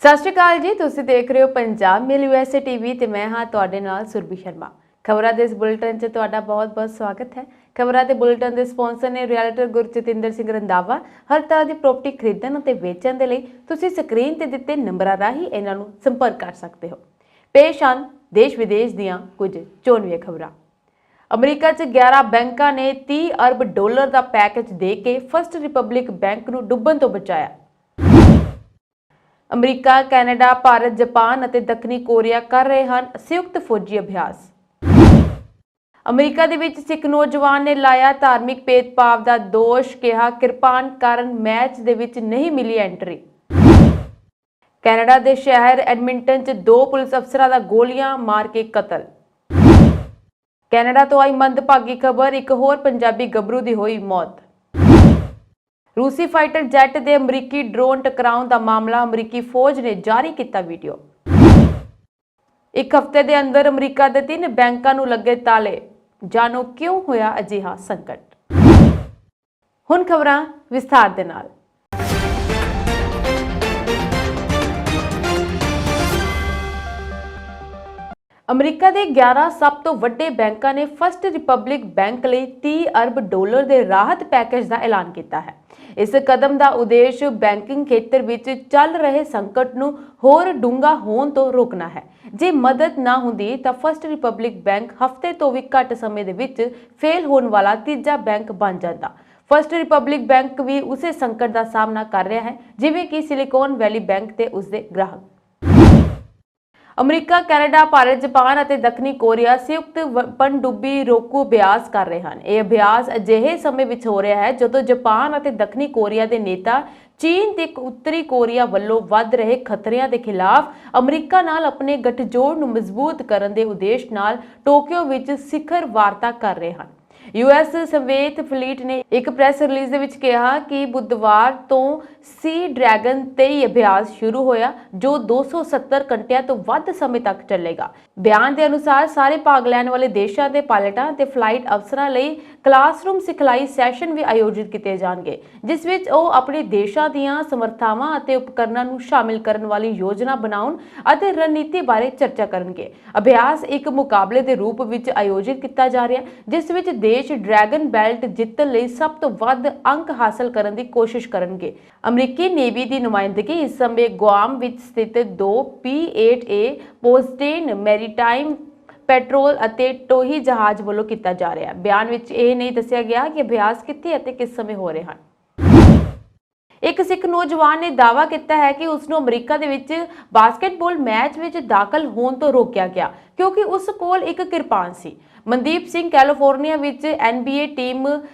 ਸਤਿ ਸ਼੍ਰੀ ਅਕਾਲ ਜੀ। ਤੁਸੀਂ ਦੇਖ ਰਹੇ ਹੋ ਪੰਜਾਬ ਮੇਲ USA ਟੀਵੀ ਤੇ ਮੈਂ ਹਾਂ ਤੁਹਾਡੇ ਨਾਲ ਸੁਰਭੀ ਸ਼ਰਮਾ। ਖਬਰਾਂ ਦੇ ਇਸ ਬੁਲੇਟਿਨ 'ਚ ਤੁਹਾਡਾ ਬਹੁਤ-ਬਹੁਤ ਸਵਾਗਤ ਹੈ। ਖਬਰਾਂ ਦੇ ਬੁਲੇਟਿਨ ਦੇ ਸਪਾਂਸਰ ਨੇ ਰਿਐਲਟਰ ਗੁਰਜਤਿੰਦਰ ਸਿੰਘ ਰੰਧਾਵਾ। ਹਰ ਤਰ੍ਹਾਂ ਦੀ ਪ੍ਰਾਪਰਟੀ ਖਰੀਦਣ ਅਤੇ ਵੇਚਣ ਦੇ ਲਈ ਤੁਸੀਂ ਸਕਰੀਨ ਤੇ ਦਿੱਤੇ ਨੰਬਰਾਂ ਰਾਹੀਂ ਇਹਨਾਂ ਨੂੰ ਸੰਪਰਕ ਕਰ ਸਕਦੇ ਹੋ। ਪੇਸ਼ ਹਨ ਦੇਸ਼ ਵਿਦੇਸ਼ ਦੀਆਂ ਕੁਝ ਚੋਣਵੀਆਂ ਖਬਰਾਂ। ਅਮਰੀਕਾ 'ਚ 11 ਬੈਂਕਾਂ ਨੇ $30 ਅਰਬ ਦਾ ਪੈਕੇਜ ਦੇ ਕੇ ਫਸਟ ਰਿਪਬਲਿਕ ਬੈਂਕ ਨੂੰ ਡੁੱਬਣ ਤੋਂ ਬਚਾਇਆ। ਅਮਰੀਕਾ, ਕੈਨੇਡਾ, ਭਾਰਤ, ਜਾਪਾਨ ਅਤੇ ਦੱਖਣੀ ਕੋਰੀਆ ਕਰ ਰਹੇ ਹਨ ਸੰਯੁਕਤ ਫੌਜੀ ਅਭਿਆਸ। ਅਮਰੀਕਾ ਦੇ ਵਿੱਚ ਸਿੱਖ ਨੌਜਵਾਨ ਨੇ ਲਾਇਆ ਧਾਰਮਿਕ ਭੇਦਭਾਵ ਦਾ ਦੋਸ਼, ਕਿਹਾ ਕਿਰਪਾਨ ਕਾਰਨ ਮੈਚ ਦੇ ਵਿੱਚ ਨਹੀਂ ਮਿਲੀ ਐਂਟਰੀ। ਕੈਨੇਡਾ ਦੇ ਸ਼ਹਿਰ ਐਡਮਿੰਟਨ 'ਚ 2 ਪੁਲਿਸ ਅਫਸਰਾਂ ਦਾ ਗੋਲੀਆਂ ਮਾਰ ਕੇ ਕਤਲ। ਕੈਨੇਡਾ ਤੋਂ ਆਈ ਮੰਦਭਾਗੀ ਖਬਰ, ਇੱਕ ਹੋਰ ਪੰਜਾਬੀ ਗੱਭਰੂ ਦੀ ਹੋਈ ਮੌਤ। रूसी फाइटर जेट ਦੇ ਅਮਰੀਕੀ ਡਰੋਨ ਟਕਰਾਉਣ ਦਾ ਮਾਮਲਾ, ਅਮਰੀਕੀ ਫੌਜ ਨੇ ਜਾਰੀ ਕੀਤਾ ਵੀਡੀਓ। ਇੱਕ ਹਫ਼ਤੇ ਦੇ ਅੰਦਰ ਅਮਰੀਕਾ ਦੇ 3 ਬੈਂਕਾਂ ਨੂੰ ਲੱਗੇ ਤਾਲੇ, ਜਾਣੋ ਕਿਉਂ ਹੋਇਆ ਅਜਿਹਾ ਸੰਕਟ। ਹੁਣ ਖਬਰਾਂ ਵਿਸਥਾਰ ਦੇ ਨਾਲ। ਅਮਰੀਕਾ ਦੇ 11 ਸਭ ਤੋਂ ਵੱਡੇ ਬੈਂਕਾਂ ਨੇ ਫਸਟ ਰਿਪਬਲਿਕ ਬੈਂਕ ਲਈ $30 ਅਰਬ ਦੇ ਰਾਹਤ ਪੈਕੇਜ ਦਾ ਐਲਾਨ ਕੀਤਾ ਹੈ। ਇਸ ਕਦਮ ਦਾ ਉਦੇਸ਼ ਬੈਂਕਿੰਗ ਖੇਤਰ ਵਿੱਚ ਚੱਲ ਰਹੇ ਸੰਕਟ ਨੂੰ ਹੋਰ ਡੂੰਘਾ ਹੋਣ ਤੋਂ ਰੋਕਣਾ ਹੈ। ਜੇ ਮਦਦ ਨਾ ਹੁੰਦੀ ਤਾਂ ਫਸਟ ਰਿਪਬਲਿਕ ਬੈਂਕ ਹਫ਼ਤੇ ਤੋਂ ਵੀ ਘੱਟ ਸਮੇਂ ਦੇ ਵਿੱਚ ਫੇਲ ਹੋਣ ਵਾਲਾ ਤੀਜਾ ਬੈਂਕ ਬਣ ਜਾਂਦਾ। ਫਸਟ ਰਿਪਬਲਿਕ ਬੈਂਕ ਵੀ ਉਸੇ ਸੰਕਟ ਦਾ ਸਾਹਮਣਾ ਕਰ ਰਿਹਾ ਹੈ ਜਿਵੇਂ ਕਿ ਸਿਲੀਕਨ ਵੈਲੀ ਬੈਂਕ ਤੇ ਉਸਦੇ ਗ੍ਰਾਹਕ। ਅਮਰੀਕਾ, ਕੈਨੇਡਾ, ਭਾਰਤ, ਜਾਪਾਨ ਅਤੇ ਦੱਖਣੀ ਕੋਰੀਆ ਸੰਯੁਕਤ ਪਣਡੁੱਬੀ ਰੋਕੂ ਅਭਿਆਸ ਕਰ ਰਹੇ ਹਨ। ਇਹ ਅਭਿਆਸ ਅਜਿਹੇ ਸਮੇਂ ਵਿੱਚ ਹੋ ਰਿਹਾ ਹੈ ਜਦੋਂ ਜਾਪਾਨ ਅਤੇ ਦੱਖਣੀ ਕੋਰੀਆ ਦੇ ਨੇਤਾ ਚੀਨ ਤੇ ਉੱਤਰੀ ਕੋਰੀਆ ਵੱਲੋਂ ਵੱਧ ਰਹੇ ਖਤਰਿਆਂ ਦੇ ਖਿਲਾਫ ਅਮਰੀਕਾ ਨਾਲ ਆਪਣੇ ਗੱਠਜੋੜ ਨੂੰ ਮਜ਼ਬੂਤ ਕਰਨ ਦੇ ਉਦੇਸ਼ ਨਾਲ ਟੋਕੀਓ ਵਿੱਚ ਸਿਖਰ ਵਾਰਤਾ ਕਰ ਰਹੇ ਹਨ। US ਸਮੇਤ ਫਲੀਟ ਨੇ ਇੱਕ ਪ੍ਰੈਸ ਰਿਲੀਜ਼ ਦੇ ਵਿੱਚ ਕਿਹਾ ਕਿ ਬੁੱਧਵਾਰ ਤੋਂ ਸੀ ਡਰੈਗਨ 23 ਅਭਿਆਸ ਸ਼ੁਰੂ ਹੋਇਆ ਜੋ 270 ਘੰਟਿਆਂ ਤੋਂ ਵੱਧ ਸਮੇਂ ਤੱਕ ਚੱਲੇਗਾ। ਬਿਆਨ ਦੇ ਅਨੁਸਾਰ ਸਾਰੇ ਭਾਗ ਲੈਣ ਵਾਲੇ ਦੇਸ਼ਾਂ ਦੇ ਪਾਇਲਟਾਂ ਤੇ ਫਲਾਈਟ ਅਫਸਰਾਂ ਲਈ ਕਲਾਸਰੂਮ ਸਿਖਲਾਈ ਸੈਸ਼ਨ ਵੀ ਆਯੋਜਿਤ ਕੀਤੇ ਜਾਣਗੇ, ਜਿਸ ਵਿੱਚ ਉਹ ਆਪਣੇ ਦੇਸ਼ਾਂ ਦੀਆਂ ਸਮਰੱਥਾਵਾਂ ਅਤੇ ਉਪਕਰਨਾਂ ਨੂੰ ਸ਼ਾਮਿਲ ਕਰਨ ਵਾਲੀ ਯੋਜਨਾ ਬਣਾਉਣ ਅਤੇ ਰਣਨੀਤੀ ਬਾਰੇ ਚਰਚਾ ਕਰਨਗੇ। ਅਭਿਆਸ ਇੱਕ ਮੁਕਾਬਲੇ ਦੇ ਰੂਪ ਵਿੱਚ ਆਯੋਜਿਤ ਕੀਤਾ ਜਾ ਰਿਹਾ ਹੈ ਜਿਸ ਵਿੱਚ ਦੇਸ਼ ਡਰੈਗਨ ਬੈਲਟ ਜਿੱਤਣ ਲਈ ਸਭ ਤੋਂ ਵੱਧ ਅੰਕ ਹਾਸਲ ਕਰਨ ਦੀ ਕੋਸ਼ਿਸ਼ ਕਰਨਗੇ। ਅਮਰੀਕੀ ਨੇਵੀ ਦੀ ਨੁਮਾਇੰਦਗੀ ਇਸ ਸਮੇਂ ਗੁਆਮ ਵਿੱਚ ਸਥਿਤ 2 P-8A ਪੋਸਟੇਨ ਮੈਰੀਟਾਈਮ ਪੈਟਰੋਲ ਅਤੇ ਟੋਹੀ ਜਹਾਜ਼ ਵੱਲੋਂ ਕੀਤਾ ਜਾ ਰਿਹਾ ਹੈ। ਬਿਆਨ ਵਿੱਚ ਇਹ ਨਹੀਂ ਦੱਸਿਆ ਗਿਆ ਕਿ ਅਭਿਆਸ ਕਿੱਥੇ ਅਤੇ ਕਿਸ ਸਮੇਂ ਹੋ ਰਹੇ ਹਨ। ਇੱਕ ਸਿੱਖ ਨੌਜਵਾਨ ਨੇ ਦਾਅਵਾ ਕੀਤਾ ਹੈ ਕਿ ਉਸ ਨੂੰ ਅਮਰੀਕਾ ਦੇ ਵਿੱਚ ਬਾਸਕਟਬਾਲ ਮੈਚ ਵਿੱਚ ਦਾਖਲ ਹੋਣ ਤੋਂ ਰੋਕਿਆ ਗਿਆ ਕਿਉਂਕਿ ਉਸ ਕੋਲ ਇੱਕ ਕਿਰਪਾਨ ਸੀ। ਮਨਦੀਪ ਸਿੰਘ ਕੈਲੀਫੋਰਨੀਆ ਵਿੱਚ NBA ਟੀਮ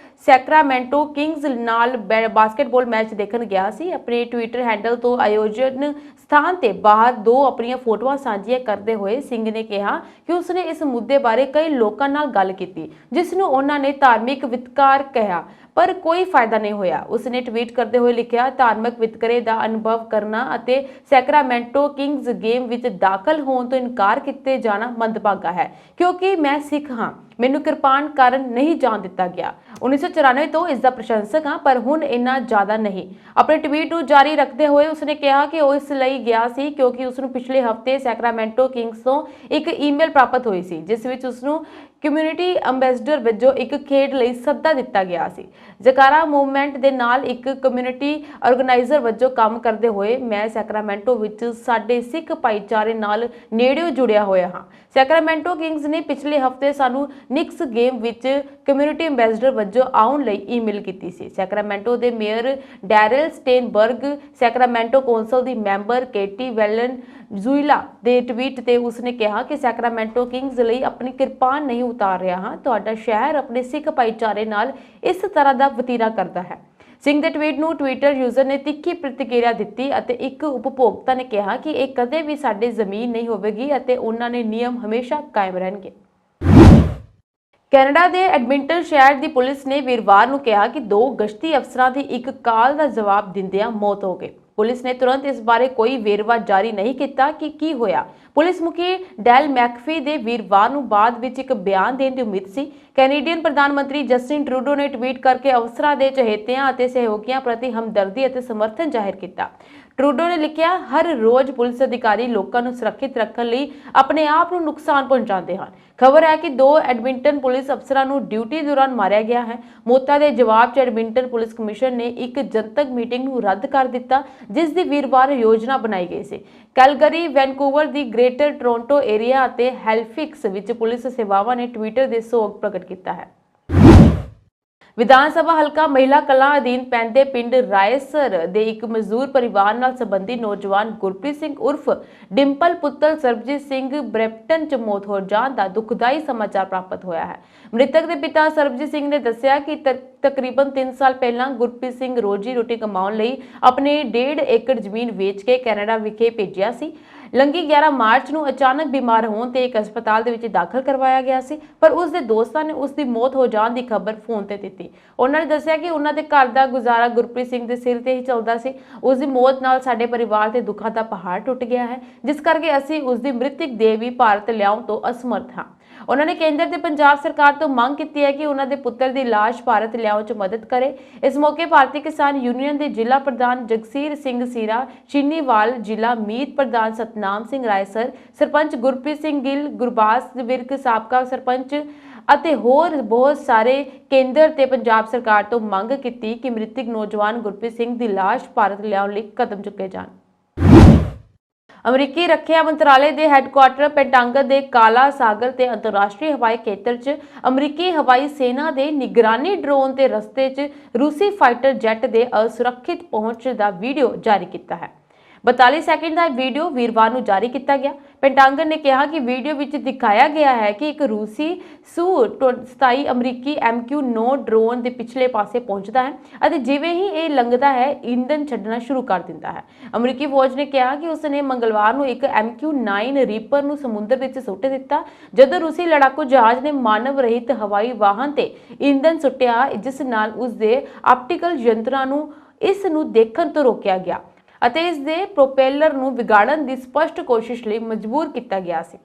ਸੈਕਰਾਮੈਂਟੋ ਕਿੰਗਜ਼ ਨਾਲ ਬਾਸਕਟਬਾਲ ਮੈਚ ਦੇਖਣ ਗਿਆ ਸੀ। ਆਪਣੇ ਟਵਿੱਟਰ ਹੈਂਡਲ ਤੋਂ ਆਯੋਜਨ ਸਥਾਨ ਤੇ ਬਾਹਰ 2 ਆਪਣੀਆਂ ਫੋਟੋਆਂ ਸਾਂਝੀਆਂ ਕਰਦੇ ਹੋਏ ਸਿੰਘ ਨੇ ਕਿਹਾ ਕਿ ਉਸਨੇ ਇਸ ਮੁੱਦੇ ਬਾਰੇ ਕਈ ਲੋਕਾਂ ਨਾਲ ਗੱਲ ਕੀਤੀ ਜਿਸ ਨੂੰ ਉਹਨਾਂ ਨੇ ਧਾਰਮਿਕ ਵਿਤਕਰਾ ਕਿਹਾ, ਪਰ ਕੋਈ ਫਾਇਦਾ ਨਹੀਂ ਹੋਇਆ। ਉਸਨੇ ਟਵੀਟ ਕਰਦੇ ਹੋਏ ਲਿਖਿਆ, ਧਾਰਮਿਕ ਵਿਤਕਰੇ ਦਾ ਅਨੁਭਵ ਕਰਨਾ ਅਤੇ ਸੈਕਰਾਮੈਂਟੋ ਕਿੰਗਜ਼ ਗੇਮ ਵਿੱਚ ਦਾਖਲ ਹੋਣ ਤੋਂ ਇਨਕਾਰ ਕੀਤੇ ਜਾਣਾ ਮੰਦਭਾਗਾ ਹੈ ਕਿਉਂਕਿ ਮੈਂ ਸਿੱਖ ਹਾਂ। ਮੈਨੂੰ ਕਿਰਪਾਨ ਕਾਰਨ ਨਹੀਂ ਜਾਣ ਦਿੱਤਾ ਗਿਆ। 1994 ਤੋਂ ਇਸ ਦਾ ਪ੍ਰਸ਼ੰਸਕ ਹਾਂ ਪਰ ਹੁਣ ਇੰਨਾ ਜ਼ਿਆਦਾ ਨਹੀਂ। ਆਪਣੇ ਟਵੀਟ ਨੂੰ ਜਾਰੀ ਰੱਖਦੇ ਹੋਏ ਉਸਨੇ ਕਿਹਾ ਕਿ ਉਹ ਇਸ ਲਈ ਗਿਆ ਸੀ ਕਿਉਂਕਿ ਉਸਨੂੰ ਪਿਛਲੇ ਹਫ਼ਤੇ ਸੈਕਰਾਮੈਂਟੋ ਕਿੰਗਜ਼ ਤੋਂ ਇੱਕ ਈਮੇਲ ਪ੍ਰਾਪਤ ਹੋਈ ਸੀ ਜਿਸ ਵਿੱਚ ਉਸਨੂੰ ਕਮਿਊਨਿਟੀ ਅੰਬੈਸਡਰ ਵਜੋਂ ਇੱਕ ਖੇਡ ਲਈ ਸੱਦਾ ਦਿੱਤਾ ਗਿਆ ਸੀ। ਜਕਾਰਾ ਮੂਵਮੈਂਟ ਦੇ ਨਾਲ ਇੱਕ ਕਮਿਊਨਿਟੀ ਆਰਗੇਨਾਈਜ਼ਰ ਵਜੋਂ ਕੰਮ ਕਰਦੇ ਹੋਏ ਮੈਂ ਸੈਕਰਾਮੈਂਟੋ ਵਿੱਚ ਸਾਡੇ ਸਿੱਖ ਭਾਈਚਾਰੇ ਨਾਲ ਨੇੜਿਓਂ ਜੁੜਿਆ ਹੋਇਆ ਹਾਂ। ਸੈਕਰਾਮੈਂਟੋ ਕਿੰਗਜ਼ ਨੇ ਪਿਛਲੇ ਹਫ਼ਤੇ ਸਾਨੂੰ ਨਿਕਸ ਗੇਮ ਵਿੱਚ ਕਮਿਊਨਿਟੀ ਅੰਬੈਸਡਰ ਵਜੋਂ ਆਉਣ ਲਈ ਈਮੇਲ ਕੀਤੀ ਸੀ। ਸੈਕਰਾਮੈਂਟੋ ਦੇ ਮੇਅਰ ਡੈਰਲ ਸਟੇਨਬਰਗ, ਸੈਕਰਾਮੈਂਟੋ ਕੌਂਸਲ ਦੀ ਮੈਂਬਰ ਕੇਟੀ ਵੈਲਨ ਜ਼ੂਇਲਾ ਦੇ ਟਵੀਟ ਤੇ ਉਸਨੇ ਕਿਹਾ ਕਿ ਸੈਕਰਾਮੈਂਟੋ ਕਿੰਗਜ਼ ਲਈ ਆਪਣੀ ਕਿਰਪਾਨ ਨਹੀਂ ਉਤਾਰ ਰਿਹਾ ਹਾਂ। ਤੁਹਾਡਾ ਸ਼ਹਿਰ ਆਪਣੇ ਸਿੱਖ ਭਾਈਚਾਰੇ ਨਾਲ ਇਸ ਤਰ੍ਹਾਂ ਦਾ ਵਤੀਰਾ ਕਰਦਾ ਹੈ। ਸਿੰਘ ਦੇ ਟਵੀਟ ਨੂੰ ਟਵਿੱਟਰ ਯੂਜ਼ਰ ਨੇ ਤਿੱਖੀ ਪ੍ਰਤੀਕਿਰਿਆ ਦਿੱਤੀ ਅਤੇ ਇੱਕ ਉਪਭੋਗਤਾ ਨੇ ਕਿਹਾ ਕਿ ਇਹ ਕਦੇ ਵੀ ਸਾਡੇ ਜ਼ਮੀਨ ਨਹੀਂ ਹੋਵੇਗੀ ਅਤੇ ਉਹਨਾਂ ਨੇ ਨਿਯਮ ਹਮੇਸ਼ਾ ਕਾਇਮ ਰਹਿਣਗੇ। ਕੈਨੇਡਾ ਦੇ ਐਡਮਿੰਟਨ ਸ਼ਹਿਰ ਦੀ ਪੁਲਿਸ ਨੇ ਵੀਰਵਾਰ ਨੂੰ ਕਿਹਾ ਕਿ 2 ਗਸ਼ਤੀ ਅਫਸਰਾਂ ਦੀ ਇੱਕ ਕਾਲ ਦਾ ਜਵਾਬ ਦਿੰਦਿਆਂ ਮੌਤ ਹੋ ਗਈ। ਪੁਲਿਸ ਨੇ ਤੁਰੰਤ ਇਸ ਬਾਰੇ ਕੋਈ ਵੇਰਵਾ ਜਾਰੀ ਨਹੀਂ ਕੀਤਾ ਕਿ ਕੀ ਹੋਇਆ। ਪੁਲਿਸ ਮੁਖੀ ਡੈਲ ਮੈਕਫੀ ਦੇ ਵੀਰਵਾਰ ਨੂੰ ਬਾਅਦ ਵਿੱਚ ਇੱਕ ਬਿਆਨ ਦੇਣ ਦੀ ਉਮੀਦ ਸੀ ਕੈਨੇਡੀਅਨ ਪ੍ਰਧਾਨ ਮੰਤਰੀ ਜਸਟਿਨ ਟਰੂਡੋ ਨੇ ਟਵੀਟ ਕਰਕੇ ਅਫਸਰਾਂ ਦੇ ਚਹੇਤਿਆਂ ਅਤੇ ਸਹਿਯੋਗੀਆਂ ਪ੍ਰਤੀ ਹਮਦਰਦੀ ਅਤੇ ਸਮਰਥਨ ਜ਼ਾਹਿਰ ਕੀਤਾ। ਟਰੂਡੋ ਨੇ ਲਿਖਿਆ, ਹਰ ਰੋਜ਼ ਪੁਲਿਸ ਅਧਿਕਾਰੀ ਲੋਕਾਂ ਨੂੰ ਸੁਰੱਖਿਅਤ ਰੱਖਣ ਲਈ ਆਪਣੇ ਆਪ ਨੂੰ ਨੁਕਸਾਨ ਪਹੁੰਚਾਉਂਦੇ ਹਨ। ਖਬਰ ਹੈ ਕਿ 2 ਐਡਮਿੰਟਨ ਪੁਲਿਸ ਅਫਸਰਾਂ ਨੂੰ ਡਿਊਟੀ ਦੌਰਾਨ ਮਾਰਿਆ ਗਿਆ ਹੈ। ਮੌਤਾਂ ਦੇ ਜਵਾਬ 'ਚ ਐਡਮਿੰਟਨ ਪੁਲਿਸ ਕਮਿਸ਼ਨ ਨੇ ਇੱਕ ਜਨਤਕ ਮੀਟਿੰਗ ਨੂੰ ਰੱਦ ਕਰ ਦਿੱਤਾ, ਜਿਸ ਦੀ ਵੀਰਵਾਰ ਯੋਜਨਾ ਬਣਾਈ ਗਈ ਸੀ। ਕੈਲਗਰੀ, ਵੈਨਕੂਵਰ ਦੀ ਗ੍ਰੇਟਰ ਟੋਰਾਂਟੋ ਏਰੀਆ ਅਤੇ ਹੈਲੀਫੈਕਸ ਵਿੱਚ ਪੁਲਿਸ ਸੇਵਾਵਾਂ ਨੇ ਟਵਿੱਟਰ ਦੇ ਸੋਗ ਪ੍ਰਗਟ ਕੀਤਾ ਹੈ। ਵਿਧਾਨ ਸਭਾ ਹਲਕਾ ਮਹਿਲਾ ਕਲਾਂ ਅਧੀਨ ਪੈਂਦੇ ਪਿੰਡ ਰਾਏਸਰ ਦੇ ਇੱਕ ਮਜ਼ਦੂਰ ਪਰਿਵਾਰ ਨਾਲ ਸੰਬੰਧੀ ਨੌਜਵਾਨ ਗੁਰਪ੍ਰੀਤ ਸਿੰਘ ਉਰਫ ਡਿੰਪਲ ਪੁੱਤਰ ਸਰਬਜੀਤ ਸਿੰਘ ਬ੍ਰੈਂਪਟਨ 'ਚ ਮੌਤ ਹੋ ਜਾਣ ਦਾ ਦੁਖਦਾਈ ਸਮਾਚਾਰ ਪ੍ਰਾਪਤ ਹੋਇਆ ਹੈ। ਮ੍ਰਿਤਕ ਦੇ ਪਿਤਾ ਸਰਬਜੀਤ ਸਿੰਘ ਨੇ ਦੱਸਿਆ ਕਿ ਤਕਰੀਬਨ 3 ਸਾਲ ਪਹਿਲਾਂ ਗੁਰਪ੍ਰੀਤ ਸਿੰਘ ਰੋਜੀ ਰੋਟੀ ਕਮਾਉਣ ਲਈ ਆਪਣੇ 1.5 ਏਕੜ ਜ਼ਮੀਨ ਵੇਚ ਕੇ ਕੈਨੇਡਾ ਵਿਖੇ ਭੇਜਿਆ ਸੀ। ਲੰਘੀ 11 ਮਾਰਚ ਨੂੰ ਅਚਾਨਕ ਬਿਮਾਰ ਹੋਣ ਤੇ ਇੱਕ ਹਸਪਤਾਲ ਦੇ ਵਿੱਚ ਦਾਖਲ ਕਰਵਾਇਆ ਗਿਆ ਸੀ, ਪਰ ਉਸ ਦੇ ਦੋਸਤਾਂ ਨੇ ਉਸ ਦੀ ਮੌਤ ਹੋ ਜਾਣ ਦੀ ਖਬਰ ਫੋਨ ਤੇ ਦਿੱਤੀ। ਉਹਨਾਂ ਨੇ ਦੱਸਿਆ ਕਿ ਉਹਨਾਂ ਦੇ ਘਰ ਦਾ ਗੁਜ਼ਾਰਾ ਗੁਰਪ੍ਰੀਤ ਸਿੰਘ ਦੇ ਸਿਰ ਤੇ ਹੀ ਚੱਲਦਾ ਸੀ। ਉਸ ਦੀ ਮੌਤ ਨਾਲ ਸਾਡੇ ਪਰਿਵਾਰ ਤੇ ਦੁੱਖਾਂ ਦਾ ਪਹਾੜ ਟੁੱਟ ਗਿਆ ਹੈ, ਜਿਸ ਕਰਕੇ ਅਸੀਂ ਉਸ ਦੀ ਮ੍ਰਿਤਕ ਦੇਹ ਵੀ ਭਾਰਤ ਲਿਆਉਣ ਤੋਂ ਅਸਮਰਥ ਹਾਂ। ਉਹਨਾਂ ਨੇ ਕੇਂਦਰ ਤੇ ਪੰਜਾਬ ਸਰਕਾਰ ਤੋਂ ਮੰਗ ਕੀਤੀ ਹੈ ਕਿ ਉਹਨਾਂ ਦੇ ਪੁੱਤਰ ਦੀ ਲਾਸ਼ ਭਾਰਤ ਲਿਆਉਣ 'ਚ ਮਦਦ ਕਰੇ। ਇਸ ਮੌਕੇ ਭਾਰਤੀ ਕਿਸਾਨ ਯੂਨੀਅਨ ਦੇ ਜ਼ਿਲ੍ਹਾ ਪ੍ਰਧਾਨ ਜਗਸੀਰ ਸਿੰਘ ਸੀਰਾ, ਚੀਨੀਵਾਲ, ਜ਼ਿਲ੍ਹਾ ਮੀਤ ਪ੍ਰਧਾਨ ਸਤਨਾਮ ਸਿੰਘ ਰਾਏਸਰ, ਸਰਪੰਚ ਗੁਰਪ੍ਰੀਤ ਸਿੰਘ ਗਿੱਲ, ਗੁਰਬਾਸ ਵਿਰਕ, ਸਾਬਕਾ ਸਰਪੰਚ ਅਤੇ ਹੋਰ ਬਹੁਤ ਸਾਰੇ ਕੇਂਦਰ ਤੇ ਪੰਜਾਬ ਸਰਕਾਰ ਤੋਂ ਮੰਗ ਕੀਤੀ ਕਿ ਮ੍ਰਿਤਕ ਨੌਜਵਾਨ ਗੁਰਪ੍ਰੀਤ ਸਿੰਘ ਦੀ ਲਾਸ਼ ਭਾਰਤ ਲਿਆਉਣ ਲਈ ਕਦਮ ਚੁੱਕੇ ਜਾਣ। ਅਮਰੀਕੀ ਰੱਖਿਆ ਮੰਤਰਾਲੇ ਦੇ ਹੈੱਡਕੁਆਰਟਰ ਪੈਂਟਾਗਨ ਦੇ ਕਾਲਾ ਸਾਗਰ ਤੇ ਅੰਤਰਰਾਸ਼ਟਰੀ ਹਵਾਈ ਖੇਤਰ 'ਚ ਅਮਰੀਕੀ ਹਵਾਈ ਸੈਨਾ ਦੇ ਨਿਗਰਾਨੀ ਡਰੋਨ ਤੇ ਰਸਤੇ 'ਚ ਰੂਸੀ ਫਾਈਟਰ ਜੈਟ ਦੇ ਅਸੁਰੱਖਿਅਤ ਪਹੁੰਚ ਦਾ ਵੀਡੀਓ ਜਾਰੀ ਕੀਤਾ ਹੈ। 42 ਸੈਕਿੰਡ ਦਾ ਵੀਡੀਓ ਵੀਰਵਾਰ ਨੂੰ ਜਾਰੀ ਕੀਤਾ ਗਿਆ। ਪੈਂਟਾਗਨ ਨੇ ਕਿਹਾ ਕਿ ਵੀਡੀਓ ਵਿੱਚ ਦਿਖਾਇਆ ਗਿਆ ਹੈ ਕਿ ਇੱਕ ਰੂਸੀ Su-27 ਅਮਰੀਕੀ MQ-9 ਡਰੋਨ ਦੇ ਪਿਛਲੇ ਪਾਸੇ ਪਹੁੰਚਦਾ ਹੈ ਅਤੇ ਜਿਵੇਂ ਹੀ ਇਹ ਲੰਘਦਾ ਹੈ, ਇੰਧਨ ਛੱਡਣਾ ਸ਼ੁਰੂ ਕਰ ਦਿੰਦਾ ਹੈ। ਅਮਰੀਕੀ ਫੌਜ ਨੇ ਕਿਹਾ ਕਿ ਉਸ ਨੇ ਮੰਗਲਵਾਰ ਨੂੰ ਇੱਕ MQ-9 ਰੀਪਰ ਨੂੰ ਸਮੁੰਦਰ ਵਿੱਚ ਸੁੱਟ ਦਿੱਤਾ, ਜਦੋਂ ਰੂਸੀ ਲੜਾਕੂ ਜਹਾਜ਼ ਨੇ ਮਾਨਵ ਰਹਿਤ ਹਵਾਈ ਵਾਹਨ ਤੇ ਇੰਧਨ ਸੁੱਟਿਆ, ਜਿਸ ਨਾਲ ਉਸ ਦੇ ਆਪਟੀਕਲ ਯੰਤਰਾਂ ਨੂੰ ਇਸ ਨੂੰ ਦੇਖਣ ਤੋਂ ਰੋਕਿਆ ਗਿਆ ਅਤੇ ਇਸ ਦੇ ਪ੍ਰੋਪੇਲਰ ਨੂੰ ਵਿਗਾੜਨ ਦੀ ਸਪਸ਼ਟ ਕੋਸ਼ਿਸ਼ ਲਈ ਮਜਬੂਰ ਕੀਤਾ ਗਿਆ ਸੀ।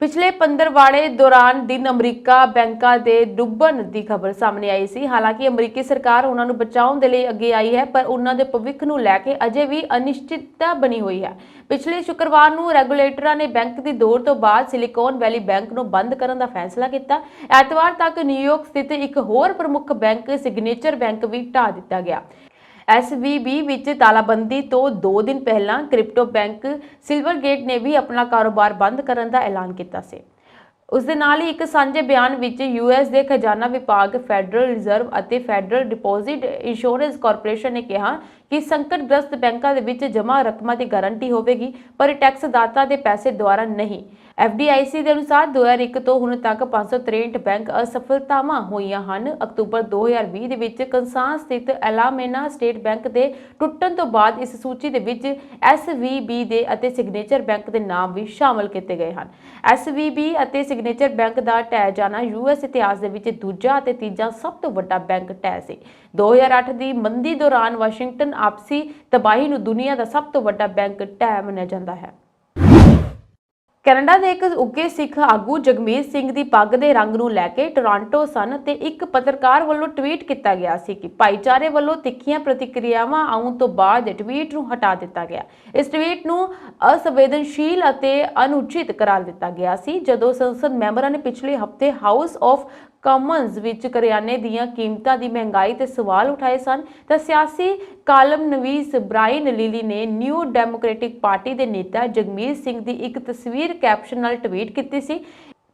ਪਿਛਲੇ ਪੰਦਰਵਾੜੇ ਦੌਰਾਨ ਦਿਨ ਅਮਰੀਕਾ ਬੈਂਕਾਂ ਦੇ ਡੁੱਬਣ ਦੀ ਖਬਰ ਸਾਹਮਣੇ ਆਈ ਸੀ। ਹਾਲਾਂਕਿ ਅਮਰੀਕੀ ਸਰਕਾਰ ਉਹਨਾਂ ਨੂੰ ਬਚਾਉਣ ਦੇ ਲਈ ਅੱਗੇ ਆਈ ਹੈ, ਪਰ ਉਹਨਾਂ ਦੇ ਭਵਿੱਖ ਨੂੰ ਲੈ ਕੇ ਅਜੇ ਵੀ ਅਨਿਸ਼ਚਿਤਤਾ ਬਣੀ ਹੋਈ ਹੈ। ਪਿਛਲੇ ਸ਼ੁੱਕਰਵਾਰ ਨੂੰ ਰੈਗੂਲੇਟਰਾਂ ਨੇ ਬੈਂਕ ਦੀ ਦੌੜ ਤੋਂ ਬਾਅਦ ਸਿਲੀਕਨ ਵੈਲੀ ਬੈਂਕ ਨੂੰ ਬੰਦ ਕਰਨ ਦਾ ਫੈਸਲਾ ਕੀਤਾ। ਐਤਵਾਰ ਤੱਕ ਨਿਊਯਾਰਕ ਸਥਿਤ ਇੱਕ ਹੋਰ ਪ੍ਰਮੁੱਖ ਬੈਂਕ ਸਿਗਨੇਚਰ ਬੈਂਕ ਵੀ ਢਾਹ ਦਿੱਤਾ ਗਿਆ। SVB ਵਿੱਚ ਤਾਲਾਬੰਦੀ ਤੋਂ 2 ਦਿਨ ਪਹਿਲਾਂ ਕ੍ਰਿਪਟੋ ਬੈਂਕ ਸਿਲਵਰਗੇਟ ਨੇ ਵੀ ਆਪਣਾ ਕਾਰੋਬਾਰ ਬੰਦ ਕਰਨ ਦਾ ਐਲਾਨ ਕੀਤਾ ਸੀ। ਉਸ ਦੇ ਨਾਲ ਹੀ ਇੱਕ ਸਾਂਝੇ ਬਿਆਨ ਵਿੱਚ US ਦੇ ਖਜ਼ਾਨਾ ਵਿਭਾਗ, ਫੈਡਰਲ ਰਿਜ਼ਰਵ ਅਤੇ ਫੈਡਰਲ ਡਿਪੋਜ਼ਿਟ ਇੰਸ਼ੋਰੈਂਸ ਕਾਰਪੋਰੇਸ਼ਨ ਨੇ ਕਿਹਾ ਕਿ ਸੰਕਟਗ੍ਰਸਤ ਬੈਂਕਾਂ ਦੇ ਵਿੱਚ ਜਮ੍ਹਾਂ ਰਕਮਾਂ ਦੀ ਗਾਰੰਟੀ ਹੋਵੇਗੀ, ਪਰ ਟੈਕਸਦਾਤਾ ਦੇ ਪੈਸੇ ਦੁਆਰਾ ਨਹੀਂ। FDIC ਦੇ ਅਨੁਸਾਰ 2001 ਤੋਂ ਹੁਣ ਤੱਕ 563 ਬੈਂਕ ਅਸਫਲਤਾਵਾਂ ਹੋਈਆਂ ਹਨ। ਅਕਤੂਬਰ 2020 ਦੇ ਵਿੱਚ ਕੰਸਾਸ ਸਥਿਤ ਐਲਾਮੇਨਾ ਸਟੇਟ ਬੈਂਕ ਦੇ ਟੁੱਟਣ ਤੋਂ ਬਾਅਦ ਇਸ ਸੂਚੀ ਦੇ ਵਿੱਚ SVB ਦੇ ਅਤੇ ਸਿਗਨੇਚਰ ਬੈਂਕ ਦੇ ਨਾਮ ਵੀ ਸ਼ਾਮਲ ਕੀਤੇ ਗਏ ਹਨ। SVB ਅਤੇ ਸਿਗਨੇਚਰ ਬੈਂਕ ਦਾ ਢਹਿ ਜਾਣਾ US ਇਤਿਹਾਸ ਦੇ ਵਿੱਚ ਦੂਜਾ ਅਤੇ ਤੀਜਾ ਸਭ ਤੋਂ ਵੱਡਾ ਬੈਂਕ ਢਹਿ ਸੀ। 2008 ਦੀ ਮੰਦੀ ਦੌਰਾਨ ਵਾਸ਼ਿੰਗਟਨ ਆਪਸੀ ਤਬਾਹੀ ਨੂੰ ਦੁਨੀਆ ਦਾ ਸਭ ਤੋਂ ਵੱਡਾ ਬੈਂਕ ਢਹਿ ਮੰਨਿਆ ਜਾਂਦਾ ਹੈ। ਕੈਨੇਡਾ ਦੇ ਇੱਕ ਉੱਘੇ ਸਿੱਖ ਆਗੂ ਜਗਮੀਤ ਸਿੰਘ ਦੀ ਪੱਗ ਦੇ ਰੰਗ ਨੂੰ ਲੈ ਕੇ ਟੋਰਾਂਟੋ ਸਨ ਤੇ ਇੱਕ ਪੱਤਰਕਾਰ ਵੱਲੋਂ ਟਵੀਟ ਕੀਤਾ ਗਿਆ ਸੀ ਕਿ ਭਾਈਚਾਰੇ ਵੱਲੋਂ ਤਿੱਖੀਆਂ ਪ੍ਰਤੀਕਿਰਿਆਵਾਂ ਆਉਣ ਤੋਂ ਬਾਅਦ ਟਵੀਟ ਨੂੰ ਹਟਾ ਦਿੱਤਾ ਗਿਆ। ਇਸ ਟਵੀਟ ਨੂੰ ਅਸੰਵੇਦਨਸ਼ੀਲ ਅਤੇ ਅਨੁਚਿਤ ਕਰਾਰ ਦਿੱਤਾ ਗਿਆ ਸੀ। ਜਦੋਂ ਸੰਸਦ ਮੈਂਬਰਾਂ ਨੇ ਪਿਛਲੇ ਹਫ਼ਤੇ ਹਾਊਸ ਆਫ ਕਾਮਨਜ਼ ਵਿੱਚ ਕਰਿਆਨੇ ਦੀਆਂ ਕੀਮਤਾਂ ਦੀ ਮਹਿੰਗਾਈ ਤੇ ਸਵਾਲ ਉਠਾਏ ਸਨ ਤਾਂ ਸਿਆਸੀ ਕਾਲਮਨਵੀਸ ਬ੍ਰਾਇਨ ਲੀਲੀ ਨੇ ਨਿਊ ਡੈਮੋਕ੍ਰੈਟਿਕ ਪਾਰਟੀ ਦੇ ਨੇਤਾ ਜਗਮੀਤ ਸਿੰਘ ਦੀ ਇੱਕ ਤਸਵੀਰ ਕੈਪਸ਼ਨ ਨਾਲ ਟਵੀਟ ਕੀਤੀ ਸੀ।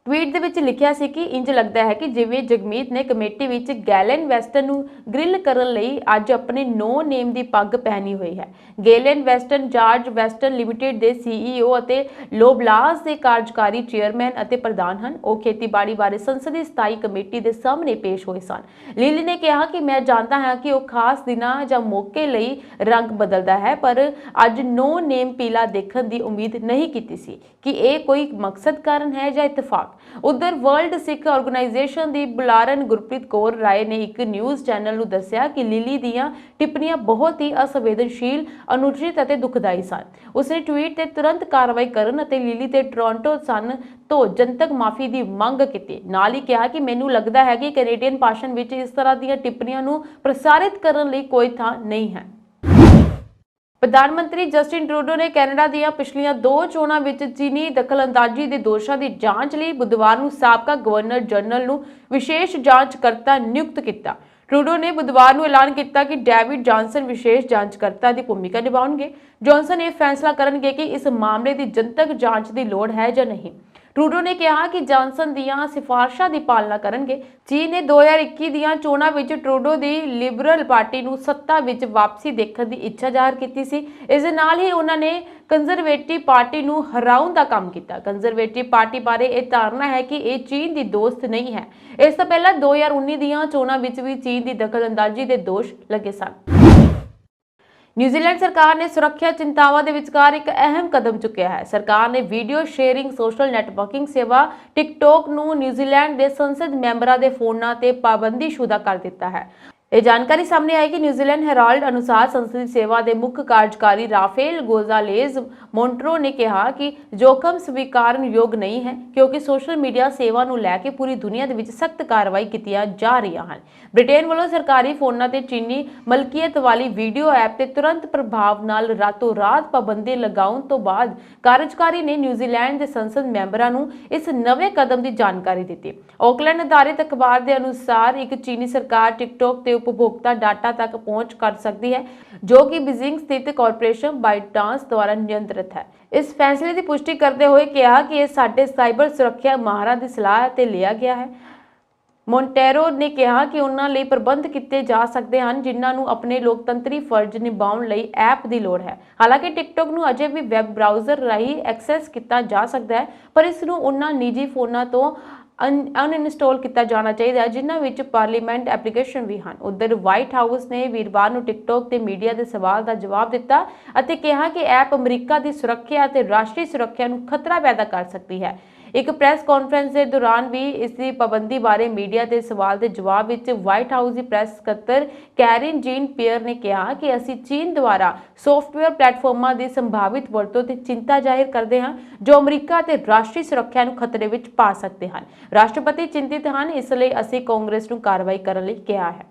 ਟਵੀਟ ਦੇ ਵਿੱਚ ਲਿਖਿਆ ਸੀ ਕਿ ਇੰਜ ਲੱਗਦਾ ਹੈ ਕਿ ਜਿਵੇਂ ਜਗਮੀਤ ਨੇ ਕਮੇਟੀ ਵਿੱਚ ਗੈਲਨ ਵੈਸਟਨ ਨੂੰ ਗ੍ਰਿਲ ਕਰਨ ਲਈ ਅੱਜ ਆਪਣੇ ਨੋ ਨੇਮ ਦੀ ਪੱਗ ਪਹਿਨੀ ਹੋਈ ਹੈ। Galen Weston George Weston Limited ਦੇ CEO ਅਤੇ ਲੋਬਲਾਸ ਦੇ ਕਾਰਜਕਾਰੀ ਚੇਅਰਮੈਨ ਅਤੇ ਪ੍ਰਧਾਨ ਹਨ। ਉਹ ਖੇਤੀਬਾੜੀ ਬਾਰੇ ਸੰਸਦੀ ਸਥਾਈ ਕਮੇਟੀ ਦੇ ਸਾਹਮਣੇ ਪੇਸ਼ ਹੋਏ ਸਨ। ਲੀਲੀ ਨੇ ਕਿਹਾ ਕਿ ਮੈਂ ਜਾਣਦਾ ਹਾਂ ਕਿ ਉਹ ਖਾਸ ਦਿਨਾਂ ਜਾਂ ਮੌਕੇ ਲਈ ਰੰਗ ਬਦਲਦਾ ਹੈ, ਪਰ ਅੱਜ ਨੋ ਨੇਮ ਪੀਲਾ ਦੇਖਣ ਦੀ ਉਮੀਦ ਨਹੀਂ ਕੀਤੀ ਸੀ ਕਿ ਇਹ ਕੋਈ ਮਕਸਦ ਕਾਰਨ ਹੈ ਜਾਂ ਇਤਫਾਕ। उधर वर्ल्ड सिख ऑर्गेनाइजेशन की बुलारन गुरप्रीत कौर राय ने एक न्यूज़ चैनल ਨੂੰ ਦੱਸਿਆ कि लिली ਦੀਆਂ ਟਿੱਪਣੀਆਂ बहुत ही असंवेदनशील, अनुचित ਅਤੇ ਦੁਖਦਾਈ ਸਨ। ਉਸਨੇ ਟਵੀਟ ਤੇ ਤੁਰੰਤ ਕਾਰਵਾਈ ਕਰਨ ਅਤੇ ਲਿਲੀ ਤੇ ਟੋਰਾਂਟੋ ਸਨ ਤੋਂ ਜਨਤਕ ਮਾਫੀ ਦੀ ਮੰਗ ਕੀਤੀ। ਨਾਲ ਹੀ ਕਿਹਾ ਕਿ ਮੈਨੂੰ ਲੱਗਦਾ ਹੈ ਕਿ ਕੈਨੇਡੀਅਨ ਭਾਸ਼ਣ ਵਿੱਚ ਇਸ ਤਰ੍ਹਾਂ ਦੀਆਂ ਟਿੱਪਣੀਆਂ ਨੂੰ ਪ੍ਰਸਾਰਿਤ ਕਰਨ ਲਈ ਕੋਈ ਥਾਂ ਨਹੀਂ ਹੈ। प्रधानमंत्री जस्टिन ट्रूडो ने कैनेडा ਦੀਆਂ ਪਿਛਲੀਆਂ 2 ਚੋਣਾਂ ਵਿੱਚ ਚੀਨੀ ਦਖਲਅੰਦਾਜ਼ੀ ਦੇ ਦੋਸ਼ਾਂ ਦੀ ਜਾਂਚ ਲਈ ਬੁੱਧਵਾਰ ਨੂੰ ਸਾਬਕਾ ਗਵਰਨਰ ਜਨਰਲ ਨੂੰ ਵਿਸ਼ੇਸ਼ ਜਾਂਚਕਰਤਾ ਨਿਯੁਕਤ ਕੀਤਾ। ट्रूडो ने बुधवार ਨੂੰ ਐਲਾਨ ਕੀਤਾ ਕਿ ਡੇਵਿਡ ਜੌਨਸਨ ਵਿਸ਼ੇਸ਼ ਜਾਂਚਕਰਤਾ ਦੀ ਭੂਮਿਕਾ ਨਿਭਾਉਣਗੇ। ਜੌਨਸਨ ਇਹ ਫੈਸਲਾ ਕਰਨਗੇ ਕਿ ਇਸ ਮਾਮਲੇ ਦੀ ਜਨਤਕ ਜਾਂਚ ਦੀ ਲੋੜ ਹੈ ਜਾਂ ਨਹੀਂ। ट्रूडो ने कहा कि जॉनसन ਦੀਆਂ ਸਿਫਾਰਸ਼ਾਂ ਦੀ ਪਾਲਣਾ ਕਰਨਗੇ। ਚੀਨ ਨੇ 2021 ਦੀਆਂ ਚੋਣਾਂ ਵਿੱਚ ਟਰੂਡੋ ਦੀ ਲਿਬਰਲ ਪਾਰਟੀ ਨੂੰ ਸੱਤਾ ਵਿੱਚ ਵਾਪਸੀ ਦੇਖਣ ਦੀ ਇੱਛਾ ਜ਼ਾਹਰ ਕੀਤੀ ਸੀ। ਇਸ ਦੇ ਨਾਲ ਹੀ ਉਹਨਾਂ ਨੇ ਕੰਜ਼ਰਵੇਟਿਵ ਪਾਰਟੀ ਨੂੰ ਹਰਾਉਣ ਦਾ ਕੰਮ ਕੀਤਾ। ਕੰਜ਼ਰਵੇਟਿਵ ਪਾਰਟੀ ਬਾਰੇ ਇਹ ਧਾਰਨਾ ਹੈ ਕਿ ਇਹ ਚੀਨ ਦੀ ਦੋਸਤ ਨਹੀਂ ਹੈ। ਇਸ ਤੋਂ ਪਹਿਲਾਂ 2019 ਦੀਆਂ ਚੋਣਾਂ ਵਿੱਚ ਵੀ ਚੀਨ ਦੀ ਦਖਲਅੰਦਾਜ਼ੀ ਦੇ ਦੋਸ਼ ਲੱਗੇ ਸਨ। न्यूजीलैंड सरकार ने सुरक्षा चिंतावां दे विचकार एक अहम कदम चुकिया है। सरकार ने वीडियो शेयरिंग सोशल नेटवर्किंग सेवा टिकटॉक नूं न्यूजीलैंड के संसद मैंबरां दे फोनां ते पाबंदीशुदा कर दिता है। यह जानकारी सामने आई कि न्यूजीलैंड हेराल्ड अनुसार संसदीय सेवा के मुख्य कार्यकारी राफेल गोजालेज मोंट्रो ने कहा कि जोखम स्वीकारन योग नहीं है क्योंकि सोशल मीडिया सेवा नूं लैके पूरी दुनिया दे विच सख्त कार्रवाई कीतियां जा रही हैं। ब्रिटेन वालों सरकारी फोनां ते चीनी मलकीयत वाली वीडियो ऐप ते तुरंत प्रभाव नाल रातों रात पाबंदी लगाउण तो बाद कार्यकारी ने न्यूजीलैंड के संसद मैंबरां नूं इस नवे कदम की जानकारी दी। ऑकलैंड आधारित अखबार के अनुसार एक चीनी सरकार टिकटॉक ते उपभोक्ता डाटा तक पहुंच कर सकती है जो कि बीजिंग स्थित कॉर्पोरेशन बाइटडांस द्वारा नियंत्रित है। इस फैसले की पुष्टि करते हुए कहा कि यह साडे साइबर सुरक्षा माहरां की सलाह ते लिया गया है। मोंटेरो ने कहा कि उन्हां लई प्रबंध किए जा सकते हैं जिन्हां नूं अपने लोकतंत्री फर्ज निभाउण लई ऐप की लोड़ है। हालांकि टिकटॉक नूं अजे भी वैब ब्राउज़र राही एक्सैस किया जा सकता है पर इस नूं उन्हां निजी फोनां तो अनइंस्टॉल किया जाना चाहिए जिन्हां विच पार्लीमेंट एप्लीकेशन भी हैं। उधर व्हाइट हाउस ने वीरवार नूं टिकटॉक ते मीडिया के सवाल का जवाब दिता अते कहा कि ऐप अमरीका की सुरक्षा ते राष्ट्रीय सुरक्षा नूं खतरा पैदा कर सकती है। एक प्रेस कॉन्फ्रेंस के दौरान भी इसकी पाबंदी बारे मीडिया के सवाल के जवाब में व्हाइट हाउस की प्रेस सकत्तर कैरिन जीन पियर ने कहा कि असी चीन द्वारा सॉफ्टवेयर प्लेटफॉर्मां की संभावित वरतों ते चिंता जाहिर करते हैं जो अमरीका ते राष्ट्रीय सुरक्षा नूं खतरे विच पा सकते हैं। राष्ट्रपति चिंतित हैं इसलिए असी कांग्रेस नूं कार्रवाई करने लई कहा है।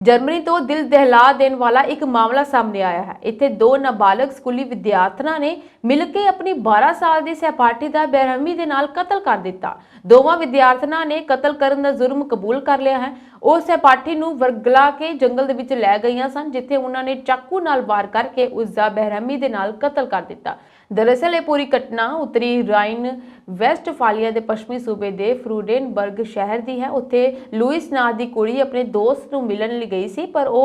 जर्मनी तो दिल दहला देने वाला एक मामला सामने आया है। इत्थे 2 नाबालग स्कूली विद्यार्थियों ने मिलकर अपनी 12 साल की सहपाठी का बेरहमी के नाल कतल कर दिता। दोवां विद्यार्थियों ने कतल करने का जुर्म कबूल कर लिया है। वो सहपाठी नूं वरगला के जंगल दे विच लै गईयां सन जिथे उन्होंने चाकू नाल वार करके उसका बेरहमी के नाल कतल कर दिता। दरअसल ये पूरी घटना उत्तरी राइन वेस्टफालिया के पश्चिमी सूबे के फ्रूडेनबर्ग शहर की है। उत्थे लुइस नां दी कुड़ी अपने दोस्त नूं मिलण लई गई सी पर वो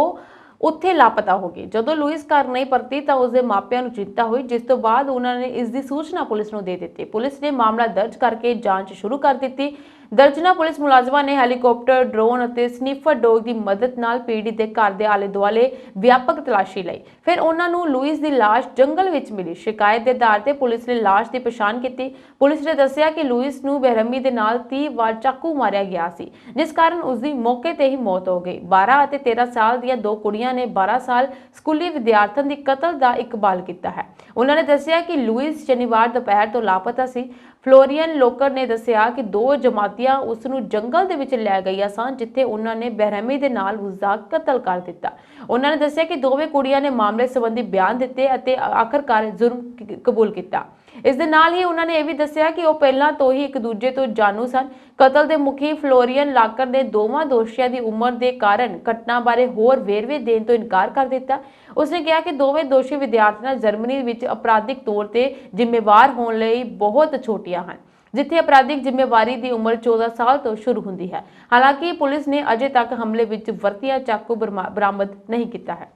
उत्थे लापता हो गई। जदों लुइस घर नहीं परती तो उसके मापिਆਂ ਨੂੰ चिंता हुई जिस तो बाद उन्होंने इसकी सूचना पुलिस ਨੂੰ दे दी। पुलिस ने मामला दर्ज करके जांच शुरू कर दी। दर्जना पुलिस मुलाजमां ने हैलीकॉप्टर ड्रोन और स्निफर डॉग की मदद नाल पीड़ित के घर के आले दुआले व्यापक तलाशी लई। फिर उन्होंने लुइस की लाश जंगल में मिली। शिकायत के आधार पर पुलिस ने लाश की पछाण की। पुलिस ने दस्सिया कि लुइस नूं बेरहमी के नाल 30 बार चाकू मारिया गया सी जिस कारण उसकी मौके ते ही मौत हो गई। 12 और 13 साल दी 2 कुड़ियां ने 12 साल स्कूली विद्यार्थियों की कतल का इकबाल किया है। उन्होंने दस्सिया कि लुइस शनिवार दोपहर तो लापता सी। फ्लोरियन लोकर ने दस्सिया कि 2 जमातियां उसनूं जंगल दे विच लै गईयां सन जिथे उन्होंने बेरहमी दे नाल उसका कतल कर दिता। उन्होंने दस्सिया कि दोवें कुड़ियां ने मामले संबंधी बयान दिते अते आखिरकार जुर्म कबूल किया। इस दे नाल ही उन्होंने यह भी दस्सिया कि वह पहलां तो ही एक दूजे तो जानू सन। कतल के मुखी फ्लोरियन लाकर ने दोवां दोषियों की उम्र के कारण घटना बारे होर वेरवे देने तो इनकार कर दिता। उसने कहा कि दोवें दोषी विद्यार्थियां जर्मनी विच अपराधिक तौर पर जिम्मेवार होने लई बहुत छोटियां हैं जिथे अपराधिक जिम्मेवारी की उम्र 14 साल तो शुरू होती है। हालांकि पुलिस ने अजे तक हमले विच वरतिया चाकू बरामद नहीं किया है।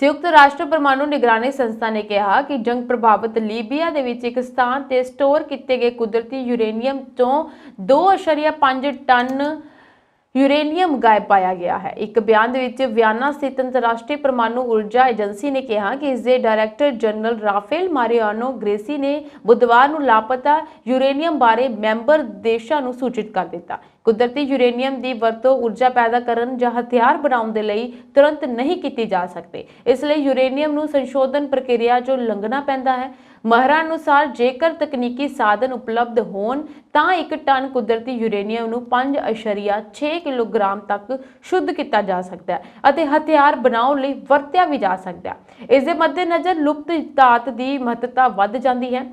संयुक्त राष्ट्र परमाणु निगरानी संस्था ने कहा कि जंग प्रभावित लीबिया के विच एक स्थान ते स्टोर किए गए कुदरती यूरेनियम तो 2.5 टन यूरेनियम गायब पाया गया है। एक बयान दे विच वियना स्थित अंतरराष्ट्रीय परमाणु ऊर्जा एजेंसी ने कहा कि इसके director general Rafael Mariano Grossi ने बुधवार ਨੂੰ लापता यूरेनियम बारे मैंबर देशां ਨੂੰ सूचित कर दिता। कुदरती यूरेनियम की वरतों ऊर्जा पैदा करन ਜਾਂ हथियार बनाउण दे लई तुरंत नहीं की जा सकती, इसलिए यूरेनियम ਨੂੰ संशोधन प्रक्रिया चों लंघना पैंदा है। ਮਾਹਰਾਂ ਅਨੁਸਾਰ ਜੇਕਰ ਤਕਨੀਕੀ ਸਾਧਨ ਉਪਲਬਧ ਹੋਣ ਤਾਂ 1 ਟਨ ਕੁਦਰਤੀ ਯੂਰੇਨੀਅਮ ਨੂੰ 5.6 ਕਿਲੋਗ੍ਰਾਮ ਤੱਕ ਸ਼ੁੱਧ ਕੀਤਾ ਜਾ ਸਕਦਾ ਹੈ ਅਤੇ ਹਥਿਆਰ ਬਣਾਉਣ ਲਈ ਵਰਤਿਆ ਵੀ ਜਾ ਸਕਦਾ ਹੈ। ਇਸ ਦੇ ਮੱਦੇਨਜ਼ਰ ਲੁਪਤ ਧਾਤ ਦੀ ਮਹੱਤਤਾ ਵੱਧ ਜਾਂਦੀ ਹੈ।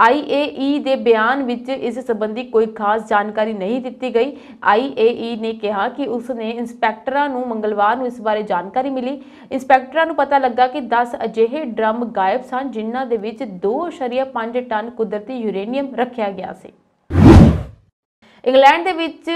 IAE ਦੇ ਬਿਆਨ ਵਿੱਚ ਇਸ ਸੰਬੰਧੀ ਕੋਈ ਖਾਸ ਜਾਣਕਾਰੀ ਨਹੀਂ ਦਿੱਤੀ ਗਈ। IAE ਨੇ ਕਿਹਾ ਕਿ ਉਸਨੇ ਇੰਸਪੈਕਟਰਾਂ ਨੂੰ ਮੰਗਲਵਾਰ ਨੂੰ ਇਸ ਬਾਰੇ ਜਾਣਕਾਰੀ ਮਿਲੀ। ਇੰਸਪੈਕਟਰਾਂ ਨੂੰ ਪਤਾ ਲੱਗਾ ਕਿ 10 ਅਜਿਹੇ ਡਰਮ ਗਾਇਬ ਸਨ ਜਿਨ੍ਹਾਂ ਦੇ ਵਿੱਚ 2.5 ਟਨ ਕੁਦਰਤੀ ਯੂਰੇਨੀਅਮ ਰੱਖਿਆ ਗਿਆ ਸੀ। ਇੰਗਲੈਂਡ ਦੇ ਵਿੱਚ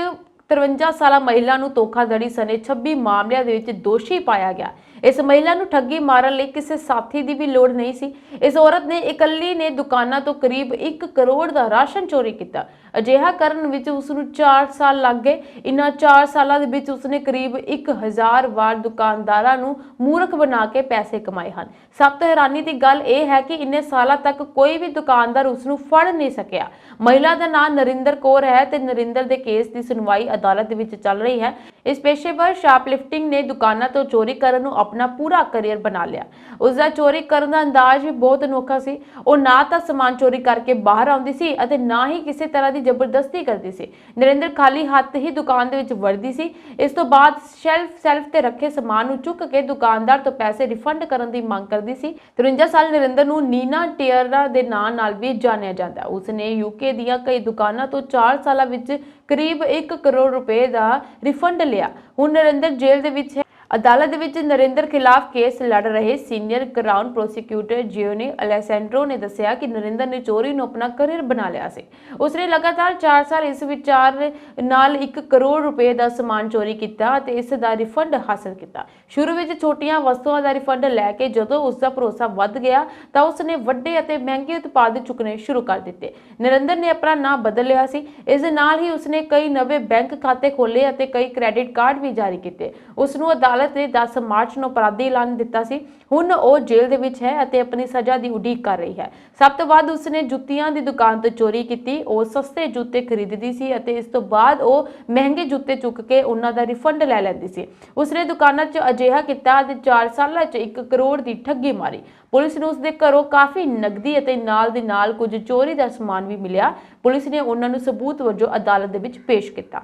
53 ਸਾਲਾ ਮਹਿਲਾ ਨੂੰ ਧੋਖਾਧੜੀ ਸਣੇ 26 ਮਾਮਲਿਆਂ ਦੇ ਵਿੱਚ ਦੋਸ਼ੀ ਪਾਇਆ ਗਿਆ। इस महिला ਨੂੰ ठगी मारन ਲਈ ਕਿਸੇ ਸਾਥੀ ਦੀ ਵੀ ਲੋੜ ਨਹੀਂ ਸੀ। ਇਸ ਔਰਤ ਨੇ ਇਕੱਲੀ ਨੇ ਦੁਕਾਨਾਂ ਤੋਂ ਕਰੀਬ 1 ਕਰੋੜ ਦਾ ਰਾਸ਼ਨ ਚੋਰੀ ਕੀਤਾ। ਅਜਿਹਾ ਕਰਨ ਵਿੱਚ ਉਸ ਨੂੰ 4 ਸਾਲ ਲੱਗ ਗਏ। ਇਨ੍ਹਾਂ 4 ਸਾਲਾਂ ਦੇ ਵਿੱਚ ਉਸਨੇ ਕਰੀਬ 1000 ਵਾਰ ਦੁਕਾਨਦਾਰਾਂ ਨੂੰ ਮੂਰਖ ਬਣਾ ਕੇ ਪੈਸੇ ਕਮਾਏ ਹਨ। ਸਭ ਤੋਂ ਹੈਰਾਨੀ ਦੀ ਗੱਲ ਇਹ ਹੈ ਕਿ ਇੰਨੇ ਸਾਲਾਂ ਤੱਕ ਕੋਈ ਵੀ ਦੁਕਾਨਦਾਰ ਉਸ ਨੂੰ ਫੜ ਨਹੀਂ ਸਕਿਆ। ਮਹਿਲਾ ਦਾ ਨਾਮ ਨਰਿੰਦਰ ਕੌਰ ਹੈ ਤੇ ਨਰਿੰਦਰ ਦੇ ਕੇਸ ਦੀ ਸੁਣਵਾਈ ਅਦਾਲਤ ਵਿੱਚ ਚੱਲ ਰਹੀ ਹੈ। ਇਸ ਪੇਸ਼ੇਵਰ ਸ਼ਾਪਲਿਫਟਿੰਗ ਨੇ ਦੁਕਾਨਾਂ ਤੋਂ ਚੋਰੀ ਕਰਨ ਨੂੰ अपना पूरा करियर बना लिया। उसका चोरी करने का अंदाज भी बहुत अनोखा सी। वो ना तो समान चोरी करके बाहर आउंदी सी अते ना ही किसी तरह की जबरदस्ती करती सी। नरेंद्र खाली हाथ ही दुकान दे विच वड़दी सी। इस तो बाद शेल्फ ते रखे समान नूं चुक के दुकानदार तो पैसे रिफंड करन दी मांग करदी सी। 53 साल नरेंद्र नूं नीना टियरा दे नाम नाल भी जानिया जांदा। उसने यूके दीयां कई दुकानां तो 4 सालां विच करीब 1 करोड़ रुपए दा रिफंड लिया। हुण नरेंद्र जेल दे विच है। अदालत विच नरेंद्र खिलाफ केस लड़ रहे सीनियर क्राउन प्रोसिक्यूटर जियोनी अलेसैंड्रो ने दस्सिया कि नरेंद्र ने चोरी नूं अपना करियर बना लिया सी। उसने लगातार 4 साल इस विचार नाल 1 करोड़ रुपए का समान चोरी किया ते इस दा रिफंड हासिल किया। शुरू विच छोटियां वस्तुआं दा रिफंड लैके जदों उसका भरोसा वध गया तां उसने वड्डे अते महंगे उत्पाद चुकने शुरू कर दिते। नरेंद्र ने अपना नाम बदल लिया सी। इस दे नाल ही उसने कई नवे बैंक खाते खोले अते कई क्रेडिट कार्ड भी जारी किए। उसनूं अदालत ने 10 मार्च ਨੂੰ ਅਪਰਾਧੀ ਐਲਾਨ ਦਿੱਤਾ ਸੀ। ਹੁਣ ਉਹ ਜੇਲ੍ਹ ਦੇ ਵਿੱਚ ਹੈ ਅਤੇ ਆਪਣੀ ਸਜ਼ਾ ਦੀ ਉਡੀਕ ਕਰ ਰਹੀ ਹੈ। ਸਭ ਤੋਂ ਬਾਅਦ ਉਸਨੇ ਜੁੱਤੀਆਂ ਦੀ ਦੁਕਾਨ ਤੋਂ ਚੋਰੀ ਕੀਤੀ। ਉਹ ਸਸਤੇ ਜੁੱਤੇ ਖਰੀਦਦੀ ਸੀ ਅਤੇ ਇਸ ਤੋਂ ਬਾਅਦ ਉਹ ਮਹਿੰਗੇ ਜੁੱਤੇ ਚੁੱਕ ਕੇ ਉਹਨਾਂ ਦਾ ਰਿਫੰਡ ਲੈ ਲੈਂਦੀ ਸੀ। ਉਸਨੇ ਦੁਕਾਨਾਂ 'ਚ ਅਜਿਹਾ ਕੀਤਾ ਅਤੇ 4 ਸਾਲਾਂ 'ਚ 1 ਕਰੋੜ ਦੀ ਠੱਗੀ ਮਾਰੀ। ਪੁਲਿਸ ਨੂੰ ਉਸਦੇ ਘਰੋਂ ਕਾਫੀ ਨਕਦੀ ਅਤੇ ਨਾਲ ਦੀ ਨਾਲ ਕੁਝ ਚੋਰੀ ਦਾ ਸਮਾਨ ਵੀ ਮਿਲਿਆ। ਪੁਲਿਸ ਨੇ ਉਹਨਾਂ ਨੂੰ ਸਬੂਤ ਵਜੋਂ ਅਦਾਲਤ ਦੇ ਵਿੱਚ ਪੇਸ਼ ਕੀਤਾ।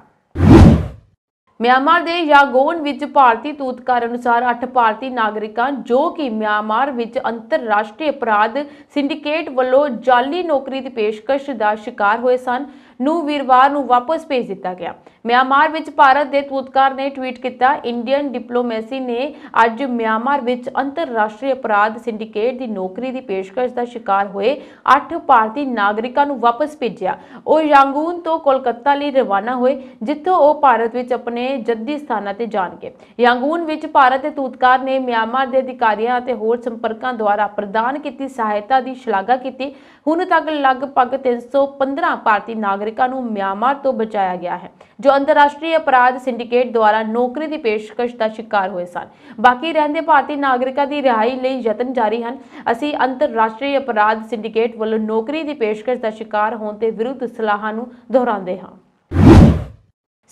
म्यांमार के यांगोन विच भारतीय दूतकार अनुसार 8 भारतीय नागरिकां जो कि म्यांमार विच अंतरराष्ट्रीय अपराध सिंडिकेट वालों जाली नौकरी की पेशकश का शिकार हुए सन नूं वीरवार नूं वापस भेज दिता गया। म्यांमार विच भारत के दूतकार ने ट्वीट किया, इंडियन डिप्लोमेसी ने अज म्यांमार विच अंतरराष्ट्रीय अपराध सिंडिकेट की नौकरी की पेशकश का शिकार हुए 8 भारतीय नागरिकां नूं वापस भेजिया। वो यांगून तो कोलकाता लिए रवाना हुए जिथों वो भारत विच अपने जद्दी स्थानां ते जाणगे। यांगून विच भारत के दूतकार ने म्यांमार के अधिकारियों ते होर संपर्कां द्वारा प्रदान की सहायता की शलाघा की। हुण तक लगभग 315 भारतीय नागरिकां नूं म्यांमार तो बचाया गया है जो अंतरराष्ट्रीय अपराध सिंडिकेट द्वारा नौकरी की पेशकश का शिकार हुए सन। बाकी रहंदे भारतीय नागरिकां की रिहाई लई यतन जारी हैं। असीं अंतरराष्ट्रीय अपराध सिंडिकेट वालों नौकरी की पेशकश का शिकार होने के विरुद्ध सलाहां नूं दोहराउंदे हां।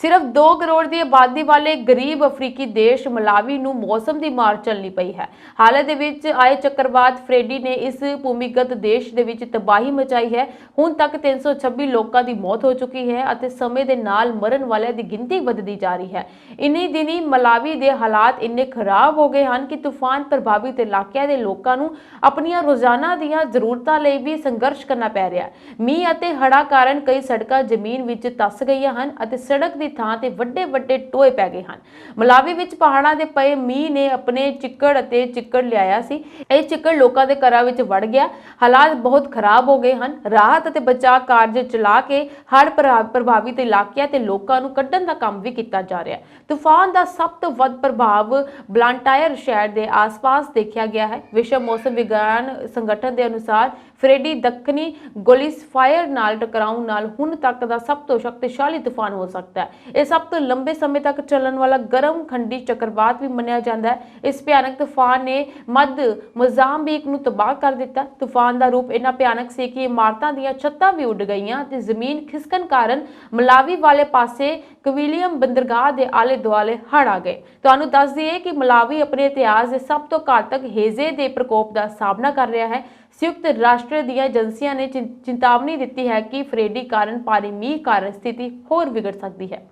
सिर्फ 2 करोड़ की आबादी वाले गरीब अफ्रीकी देश मलावी नूं मौसम की मार चलनी पई है। हाल दे विच आए चक्रवात फ्रेडी ने इस भूमिगत देश दे विच तबाही मचाई है। हुण तक 326 लोगों की मौत हो चुकी है और समय के नाल मरण वालों की गिनती वधदी जा रही है। इन्हीं दिनी मलावी के हालात इन्ने खराब हो गए हैं कि तूफान प्रभावित इलाकों के लोगों नूं अपनियां रोजाना दीयां जरूरतां लई भी संघर्ष करना पै रहा है। मींह अते हड़ां कारण कई सड़कां जमीन विच धस गईयां हन अते सड़क की ਥਾਂ ਤੇ ਵੱਡੇ ਵੱਡੇ ਟੋਏ ਪੈ ਗਏ ਹਨ। ਮਲਾਵੀ ਵਿੱਚ ਪਹਾੜਾਂ ਦੇ ਪਏ ਮੀਂਹ ਨੇ ਆਪਣੇ ਚਿੱਕੜ ਅਤੇ ਚਿੱਕੜ ਲਿਆਇਆ ਸੀ। ਇਹ ਚਿੱਕੜ ਲੋਕਾਂ ਦੇ ਘਰਾਂ ਵਿੱਚ ਵੜ ਗਿਆ। ਹਾਲਾਤ ਬਹੁਤ ਖਰਾਬ ਹੋ ਗਏ ਹਨ। ਰਾਹਤ ਅਤੇ ਬਚਾਅ ਕਾਰਜ ਚਲਾ ਕੇ ਹੜ੍ਹ ਪ੍ਰਭਾਵਿਤ ਇਲਾਕਿਆਂ ਤੇ ਲੋਕਾਂ ਨੂੰ ਕੱਢਣ ਦਾ ਕੰਮ ਵੀ ਕੀਤਾ ਜਾ ਰਿਹਾ ਹੈ। ਤੂਫਾਨ ਦਾ ਸਭ ਤੋਂ ਵੱਧ ਪ੍ਰਭਾਵ ਬਲਾਂਟਾਇਰ ਸ਼ਹਿਰ ਦੇ ਆਸ-ਪਾਸ ਦੇਖਿਆ ਗਿਆ ਹੈ। ਵਿਸ਼ਵ ਮੌਸਮ ਵਿਗਿਆਨ ਸੰਗਠਨ ਦੇ ਅਨੁਸਾਰ ਫਰੇਡੀ ਦੱਖਣੀ ਗੋਲਿਸਫਾਇਰ ਨਾਲ ਟਕਰਾਉਣ ਨਾਲ ਹੁਣ ਤੱਕ ਦਾ ਸਭ ਤੋਂ ਸ਼ਕਤੀਸ਼ਾਲੀ ਤੂਫਾਨ ਹੋ ਸਕਦਾ ਹੈ। ਇਹ ਸਭ ਤੋਂ ਲੰਬੇ ਸਮੇਂ ਤੱਕ ਚੱਲਣ ਵਾਲਾ ਗਰਮ ਖੰਡੀ ਚੱਕਰਵਾਤ ਵੀ ਮੰਨਿਆ ਜਾਂਦਾ ਹੈ। ਇਸ ਭਿਆਨਕ ਤੂਫਾਨ ਨੇ ਮੱਧ ਮੋਜ਼ਾਂਬੀਕ ਨੂੰ ਤਬਾਹ ਕਰ ਦਿੱਤਾ। ਤੂਫਾਨ ਦਾ ਰੂਪ ਇੰਨਾ ਭਿਆਨਕ ਸੀ ਕਿ ਇਮਾਰਤਾਂ ਦੀਆਂ ਛੱਤਾਂ ਵੀ ਉੱਡ ਗਈਆਂ ਤੇ ਜ਼ਮੀਨ ਖਿਸਕਣ ਕਾਰਨ ਮਲਾਵੀ ਵਾਲੇ ਪਾਸੇ ਕਵਿਲੀਅਮ ਬੰਦਰਗਾਹ ਦੇ ਆਲੇ ਦੁਆਲੇ ਹੜ੍ਹ ਆ ਗਏ। ਤੁਹਾਨੂੰ ਦੱਸ ਦਈਏ ਕਿ ਮਲਾਵੀ ਆਪਣੇ ਇਤਿਹਾਸ ਦੇ ਸਭ ਤੋਂ ਘਾਤਕ ਹੇਜ਼ੇ ਦੇ ਪ੍ਰਕੋਪ ਦਾ ਸਾਹਮਣਾ ਕਰ ਰਿਹਾ ਹੈ। ਸੰਯੁਕਤ ਰਾਸ਼ਟਰ ਦੀਆਂ ਏਜੰਸੀਆਂ ਨੇ ਚੇਤਾਵਨੀ ਦਿੱਤੀ ਹੈ ਕਿ ਫਰੇਡੀ ਕਾਰਨ ਭਾਰੀ ਮੀਂਹ ਕਾਰਨ ਸਥਿਤੀ ਹੋਰ ਵਿਗੜ ਸਕਦੀ ਹੈ।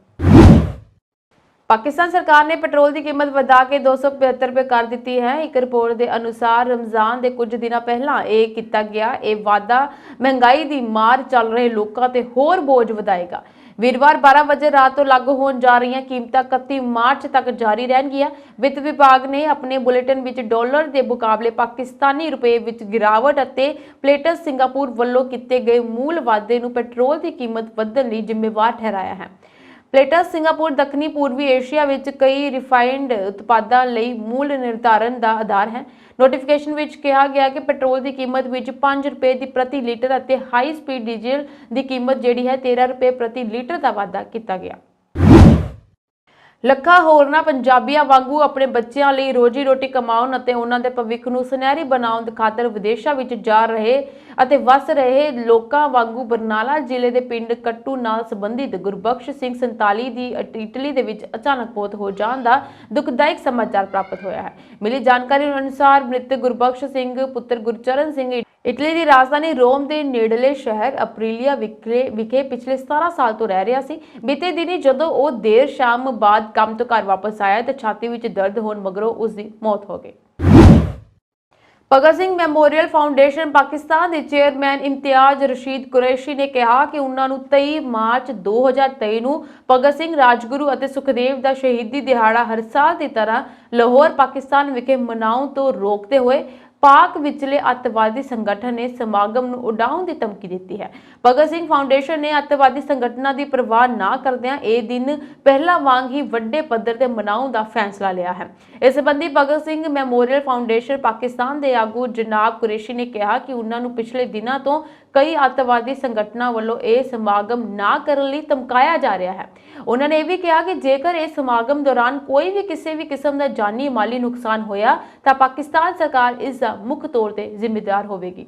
ਪਾਕਿਸਤਾਨ ਸਰਕਾਰ ਨੇ ਪੈਟਰੋਲ ਦੀ ਕੀਮਤ ਵਧਾ ਕੇ 275 ਰੁਪਏ ਕਰ ਦਿੱਤੀ ਹੈ। ਇੱਕ ਰਿਪੋਰਟ ਦੇ ਅਨੁਸਾਰ ਰਮਜ਼ਾਨ ਦੇ ਕੁਝ ਦਿਨਾਂ ਪਹਿਲਾਂ ਇਹ ਕੀਤਾ ਗਿਆ। ਇਹ ਵਾਧਾ ਮਹਿੰਗਾਈ ਦੀ ਮਾਰ ਚੱਲ ਰਹੇ ਲੋਕਾਂ ਤੇ ਹੋਰ ਬੋਝ ਵਧਾਏਗਾ। ਵੀਰਵਾਰ 12 ਵਜੇ ਰਾਤ ਤੋਂ ਲਾਗੂ ਹੋਣ ਜਾ ਰਹੀਆਂ ਕੀਮਤਾਂ 31 ਮਾਰਚ ਤੱਕ ਜਾਰੀ ਰਹਿਣਗੀਆਂ। ਵਿੱਤ ਵਿਭਾਗ ਨੇ ਆਪਣੇ ਬੁਲੇਟਿਨ ਵਿੱਚ ਡਾਲਰ ਦੇ ਮੁਕਾਬਲੇ ਪਾਕਿਸਤਾਨੀ ਰੁਪਏ ਵਿੱਚ ਗਿਰਾਵਟ ਅਤੇ ਪਲੇਟਸ ਸਿੰਗਾਪੁਰ ਵੱਲੋਂ ਕੀਤੇ ਗਏ ਮੂਲ ਵਾਧੇ ਨੂੰ ਪੈਟਰੋਲ ਦੀ ਕੀਮਤ ਵਧਣ ਲਈ ਜ਼ਿੰਮੇਵਾਰ ਠਹਿਰਾਇਆ ਹੈ। ਪਲੇਟਸ ਸਿੰਗਾਪੁਰ ਦੱਖਣੀ ਪੂਰਬੀ ਏਸ਼ੀਆ ਵਿੱਚ ਕਈ ਰਿਫਾਈਨਡ ਉਤਪਾਦਾਂ ਲਈ ਮੂਲ ਨਿਰਧਾਰਨ ਦਾ ਆਧਾਰ ਹੈ। ਨੋਟੀਫਿਕੇਸ਼ਨ ਵਿੱਚ ਕਿਹਾ ਗਿਆ ਕਿ ਪੈਟਰੋਲ ਦੀ ਕੀਮਤ ਵਿੱਚ 5 ਰੁਪਏ ਦੀ ਪ੍ਰਤੀ ਲੀਟਰ ਅਤੇ ਹਾਈ ਸਪੀਡ ਡੀਜ਼ਲ ਦੀ ਕੀਮਤ ਜਿਹੜੀ ਹੈ 13 ਰੁਪਏ ਪ੍ਰਤੀ ਲੀਟਰ ਦਾ ਵਾਧਾ ਕੀਤਾ ਗਿਆ। ਲੱਖਾਂ ਹੋਰਨਾਂ ਪੰਜਾਬੀਆਂ ਵਾਂਗੂ ਆਪਣੇ ਬੱਚਿਆਂ ਲਈ ਰੋਜੀ ਰੋਟੀ ਕਮਾਉਣ ਅਤੇ ਉਹਨਾਂ ਦੇ ਭਵਿੱਖ ਨੂੰ ਸੁਨਹਿਰੀ ਬਣਾਉਣ ਦੀ ਖਾਤਰ ਵਿਦੇਸ਼ਾਂ ਵਿੱਚ ਜਾ ਰਹੇ ਅਤੇ ਵਸ ਰਹੇ ਲੋਕਾਂ ਵਾਂਗੂ ਬਰਨਾਲਾ ਜ਼ਿਲ੍ਹੇ ਦੇ ਪਿੰਡ ਕੱਟੂ ਨਾਲ ਸੰਬੰਧਿਤ ਗੁਰਬਖਸ਼ ਸਿੰਘ 47 ਦੀ ਇਟਲੀ ਦੇ ਵਿੱਚ ਅਚਾਨਕ ਮੌਤ ਹੋ ਜਾਣ ਦਾ ਦੁਖਦਾਇਕ ਸਮਾਚਾਰ ਪ੍ਰਾਪਤ ਹੋਇਆ ਹੈ। ਮਿਲੀ ਜਾਣਕਾਰੀ ਅਨੁਸਾਰ ਮ੍ਰਿਤਕ ਗੁਰਬਖਸ਼ ਸਿੰਘ ਪੁੱਤਰ ਗੁਰਚਰਨ ਸਿੰਘ ਇਟਲੀ ਦੀ ਰਾਜਧਾਨੀ ਰੋਮ ਦੇ ਨੇੜਲੇ ਸ਼ਹਿਰ ਅਪਰੀਲੀਆ ਵਿਖੇ ਪਿਛਲੇ 17 ਸਾਲ ਤੋਂ ਰਹਿ ਰਿਹਾ ਸੀ। ਬੀਤੇ ਦਿਨੀ ਜਦੋਂ ਉਹ ਦੇਰ ਸ਼ਾਮ ਬਾਅਦ ਕੰਮ ਤੋਂ ਘਰ ਵਾਪਸ ਆਇਆ ਤਾਂ ਛਾਤੀ ਵਿੱਚ ਦਰਦ ਹੋਣ ਮਗਰੋਂ ਉਸ ਦੀ ਮੌਤ ਹੋ ਗਈ। ਭਗਤ ਸਿੰਘ ਮੈਮੋਰੀਅਲ ਫਾਊਂਡੇਸ਼ਨ ਪਾਕਿਸਤਾਨ ਦੇ ਚੇਅਰਮੈਨ ਇਮਤਿਆਜ਼ ਰਸ਼ੀਦ ਕੁਰੈਸ਼ੀ ਨੇ ਕਿਹਾ ਕਿ ਉਹਨਾਂ ਨੂੰ 23 ਮਾਰਚ 2023 ਨੂੰ ਭਗਤ ਸਿੰਘ ਰਾਜਗੁਰੂ ਅਤੇ ਸੁਖਦੇਵ ਦਾ ਸ਼ਹੀਦੀ ਦਿਹਾੜਾ ਹਰ ਸਾਲ ਦੀ ਤਰ੍ਹਾਂ ਲਾਹੌਰ ਪਾਕਿਸਤਾਨ ਵਿਖੇ ਮਨਾਉਣ ਤੋਂ ਰੋਕਦੇ ਹੋਏ ਪਾਕ ਵਿਚਲੇ ਅੱਤਵਾਦੀ ਸੰਗਠਨ ਨੇ ਸਮਾਗਮ ਨੂੰ ਉਡਾਉਣ ਦੀ ਧਮਕੀ ਦਿੱਤੀ ਹੈ। ਭਗਤ ਸਿੰਘ ਫਾਊਂਡੇਸ਼ਨ ਨੇ ਅੱਤਵਾਦੀ ਸੰਗਠਨਾਂ ਦੀ ਪਰਵਾਹ ਨਾ ਕਰਦਿਆਂ ਇਹ ਦਿਨ ਪਹਿਲਾਂ ਵਾਂਗ ਹੀ ਵੱਡੇ ਪੱਧਰ ਤੇ ਮਨਾਉਣ ਦਾ ਫੈਸਲਾ ਲਿਆ ਹੈ। ਇਸ ਸੰਬੰਧੀ ਭਗਤ ਸਿੰਘ ਮੈਮੋਰੀਅਲ ਫਾਊਂਡੇਸ਼ਨ ਪਾਕਿਸਤਾਨ ਦੇ ਆਗੂ ਜਨਾਬ ਕੁਰੈਸ਼ੀ ਨੇ ਕਿਹਾ ਕਿ ਉਹਨਾਂ ਨੂੰ ਪਿਛਲੇ ਦਿਨਾਂ ਤੋਂ ਕਈ ਅੱਤਵਾਦੀ ਸੰਗਠਨਾਂ ਵੱਲੋਂ ਇਹ ਸਮਾਗਮ ਨਾ ਕਰਨ ਲਈ ਧਮਕਾਇਆ ਜਾ ਰਿਹਾ ਹੈ। ਉਹਨਾਂ ਨੇ ਇਹ ਵੀ ਕਿਹਾ ਕਿ ਜੇਕਰ ਇਸ ਸਮਾਗਮ ਦੌਰਾਨ ਕੋਈ ਵੀ ਕਿਸੇ ਵੀ ਕਿਸਮ ਦਾ ਜਾਨੀ ਮਾਲੀ ਨੁਕਸਾਨ ਹੋਇਆ ਤਾਂ ਪਾਕਿਸਤਾਨ ਸਰਕਾਰ ਇਸ ਦਾ ਮੁੱਖ ਤੌਰ ਤੇ ਜ਼ਿੰਮੇਦਾਰ ਹੋਵੇਗੀ।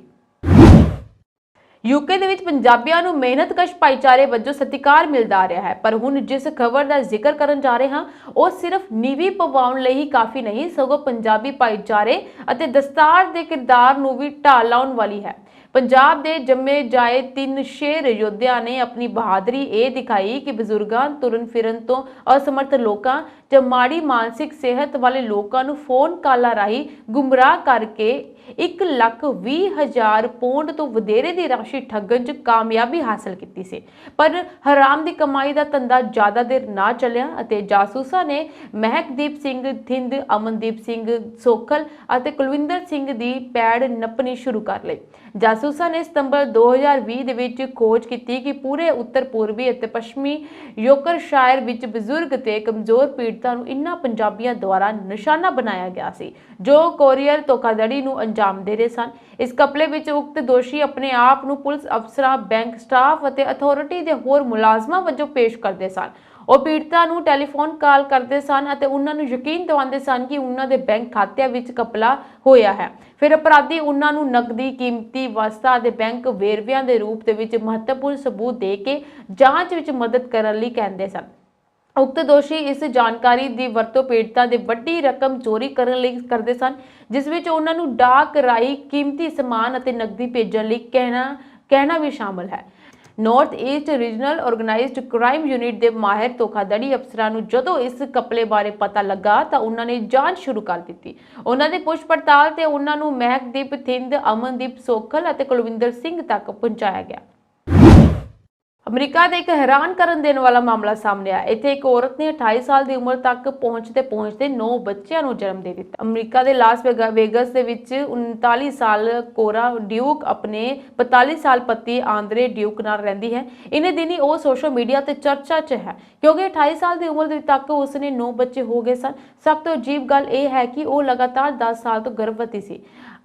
ਯੂਕੇ ਦੇ ਵਿੱਚ ਪੰਜਾਬੀਆਂ ਨੂੰ ਮਿਹਨਤਕਸ਼ ਭਾਈਚਾਰੇ ਵਜੋਂ ਸਤਿਕਾਰ ਮਿਲਦਾ ਆ ਰਿਹਾ ਹੈ, ਪਰ ਹੁਣ ਜਿਸ ਖਬਰ ਦਾ ਜ਼ਿਕਰ ਕਰਨ ਜਾ ਰਹੇ ਹਾਂ ਉਹ ਸਿਰਫ ਨੀਵੀਂ ਪਵਾਉਣ ਲਈ ਹੀ ਕਾਫੀ ਨਹੀਂ, ਸਗੋਂ ਪੰਜਾਬੀ ਭਾਈਚਾਰੇ ਅਤੇ ਦਸਤਾਰ ਦੇ ਕਿਰਦਾਰ ਨੂੰ ਵੀ ਢਾਹ ਲਾਉਣ ਵਾਲੀ ਹੈ। ਪੰਜਾਬ ਦੇ ਜੰਮੇ ਜਾਏ 3 ਸ਼ੇਰ ਯੋਧਿਆਂ ਨੇ ਆਪਣੀ ਬਹਾਦਰੀ ਇਹ ਦਿਖਾਈ ਕਿ ਬਜ਼ੁਰਗਾਂ, ਤੁਰਨ ਫਿਰਨ ਤੋਂ ਅਸਮਰਥ ਲੋਕਾਂ ਜਾਂ ਮਾੜੀ ਮਾਨਸਿਕ ਸਿਹਤ ਵਾਲੇ ਲੋਕਾਂ ਨੂੰ ਫੋਨ ਕਾਲਾਂ ਰਾਹੀਂ ਗੁੰਮਰਾਹ ਕਰਕੇ 1,20,000 ਪੌਂਡ ਤੋਂ ਵਧੇਰੇ ਦੀ ਰਾਸ਼ੀ ਠੱਗਣ 'ਚ ਕਾਮਯਾਬੀ ਹਾਸਲ ਕੀਤੀ ਸੀ। ਪਰ ਹਰਾਮ ਦੀ ਕਮਾਈ ਦਾ ਧੰਦਾ ਜ਼ਿਆਦਾ ਦੇਰ ਨਾ ਚੱਲਿਆ ਅਤੇ ਜਾਸੂਸਾਂ ਨੇ ਮਹਿਕਦੀਪ ਸਿੰਘ ਥਿੰਦ, ਅਮਨਦੀਪ ਸਿੰਘ ਸੋਖਲ ਅਤੇ ਕੁਲਵਿੰਦਰ ਸਿੰਘ ਦੀ ਪੈੜ ਨੱਪਣੀ ਸ਼ੁਰੂ ਕਰ ਲਈ। ਜਾਸੂਸਾਂ ਨੇ ਸਤੰਬਰ 2020 ਦੇ ਵਿੱਚ ਖੋਜ ਕੀਤੀ ਕਿ ਪੂਰੇ ਉੱਤਰ ਪੂਰਬੀ ਅਤੇ ਪੱਛਮੀ ਯੋਰਕਸ਼ਾਇਰ ਵਿੱਚ ਬਜ਼ੁਰਗ ਤੇ ਕਮਜ਼ੋਰ ਪੀੜਤਾਂ ਨੂੰ ਇਨ੍ਹਾਂ ਪੰਜਾਬੀਆਂ ਦੁਆਰਾ ਨਿਸ਼ਾਨਾ ਬਣਾਇਆ ਗਿਆ ਸੀ ਜੋ ਕੋਰੀਅਰ ਧੋਖਾਧੜੀ ਨੂੰ ਅੰਜਾਮ ਦੇ ਰਹੇ ਸਨ। ਇਸ ਕਪਲੇ ਵਿੱਚ ਉਕਤ ਦੋਸ਼ੀ ਆਪਣੇ ਆਪ ਨੂੰ ਪੁਲਿਸ ਅਫਸਰਾਂ, ਬੈਂਕ ਸਟਾਫ ਅਤੇ ਅਥਾਰਟੀ ਦੇ ਹੋਰ ਮੁਲਾਜ਼ਮਾਂ ਵਜੋਂ ਪੇਸ਼ ਕਰਦੇ ਸਨ। ਉਹ ਪੀੜਤਾਂ ਨੂੰ ਟੈਲੀਫੋਨ ਕਾਲ ਕਰਦੇ ਸਨ ਅਤੇ ਉਹਨਾਂ ਨੂੰ ਯਕੀਨ ਦਿਵਾਉਂਦੇ ਸਨ ਕਿ ਉਹਨਾਂ ਦੇ ਬੈਂਕ ਖਾਤਿਆਂ ਵਿੱਚ ਘਪਲਾ ਹੋਇਆ ਹੈ। ਫਿਰ ਅਪਰਾਧੀ ਉਹਨਾਂ ਨੂੰ ਨਕਦੀ, ਕੀਮਤੀ ਵਸਤਾਂ ਅਤੇ ਬੈਂਕ ਵੇਰਵਿਆਂ ਦੇ ਰੂਪ ਦੇ ਵਿੱਚ ਮਹੱਤਵਪੂਰਨ ਸਬੂਤ ਦੇ ਕੇ ਜਾਂਚ ਵਿੱਚ ਮਦਦ ਕਰਨ ਲਈ ਕਹਿੰਦੇ ਸਨ। ਉਕਤ ਦੋਸ਼ੀ ਇਸ ਜਾਣਕਾਰੀ ਦੀ ਵਰਤੋਂ ਪੀੜਤਾਂ ਦੇ ਵੱਡੀ ਰਕਮ ਚੋਰੀ ਕਰਨ ਲਈ ਕਰਦੇ ਸਨ, ਜਿਸ ਵਿੱਚ ਉਹਨਾਂ ਨੂੰ ਡਾਕ ਰਾਹੀਂ ਕੀਮਤੀ ਸਮਾਨ ਅਤੇ ਨਕਦੀ ਭੇਜਣ ਲਈ ਕਹਿਣਾ ਵੀ ਸ਼ਾਮਲ ਹੈ। North East regional organised crime unit ਦੇ ਮਾਹਿਰ ਧੋਖਾਧੜੀ ਅਫਸਰਾਂ ਨੂੰ ਜਦੋਂ ਇਸ ਕਪਲੇ ਬਾਰੇ ਪਤਾ ਲੱਗਾ ਤਾਂ ਉਹਨਾਂ ਨੇ ਜਾਂਚ ਸ਼ੁਰੂ ਕਰ ਦਿੱਤੀ। ਉਹਨਾਂ ਦੀ ਪੁੱਛ ਪੜਤਾਲ ਤੇ ਉਹਨਾਂ ਨੂੰ ਮਹਿਕਦੀਪ ਥਿੰਦ, ਅਮਨਦੀਪ ਸੋਖਲ ਅਤੇ ਕੁਲਵਿੰਦਰ ਸਿੰਘ ਤੱਕ ਪਹੁੰਚਾਇਆ ਗਿਆ। ਅਮਰੀਕਾ ਦੇ ਇੱਕ ਹੈਰਾਨ ਕਰਨ ਦੇਣ ਵਾਲਾ ਮਾਮਲਾ ਸਾਹਮਣੇ ਆਇਆ। ਇੱਥੇ ਇੱਕ ਔਰਤ ਨੇ 28 ਸਾਲ ਦੀ ਉਮਰ ਤੱਕ ਪਹੁੰਚਦੇ 9 ਬੱਚਿਆਂ ਨੂੰ ਜਨਮ ਦੇ ਦਿੱਤਾ। ਅਮਰੀਕਾ ਦੇ ਲਾਸ ਵੇਗਸ ਦੇ ਵਿੱਚ 39 ਸਾਲ ਕੋਰਾ ਡਿਊਕ ਆਪਣੇ 42 ਸਾਲ ਪਤੀ ਆਂਦਰੇ ਡਿਊਕ ਨਾਲ ਰਹਿੰਦੀ ਹੈ। ਇਨੇ ਦਿਨੀ ਉਹ ਸੋਸ਼ਲ ਮੀਡੀਆ ਤੇ ਚਰਚਾ 'ਚ ਹੈ ਕਿਉਂਕਿ 28 ਸਾਲ ਦੀ ਉਮਰ ਦੇ ਤੱਕ ਉਸਨੇ 9 ਬੱਚੇ ਹੋ ਗਏ ਸਨ। ਸਭ ਤੋਂ ਅਜੀਬ ਗੱਲ ਇਹ ਹੈ ਕਿ ਉਹ ਲਗਾਤਾਰ 10 ਸਾਲ ਤੋਂ ਗਰਭਵਤੀ ਸੀ।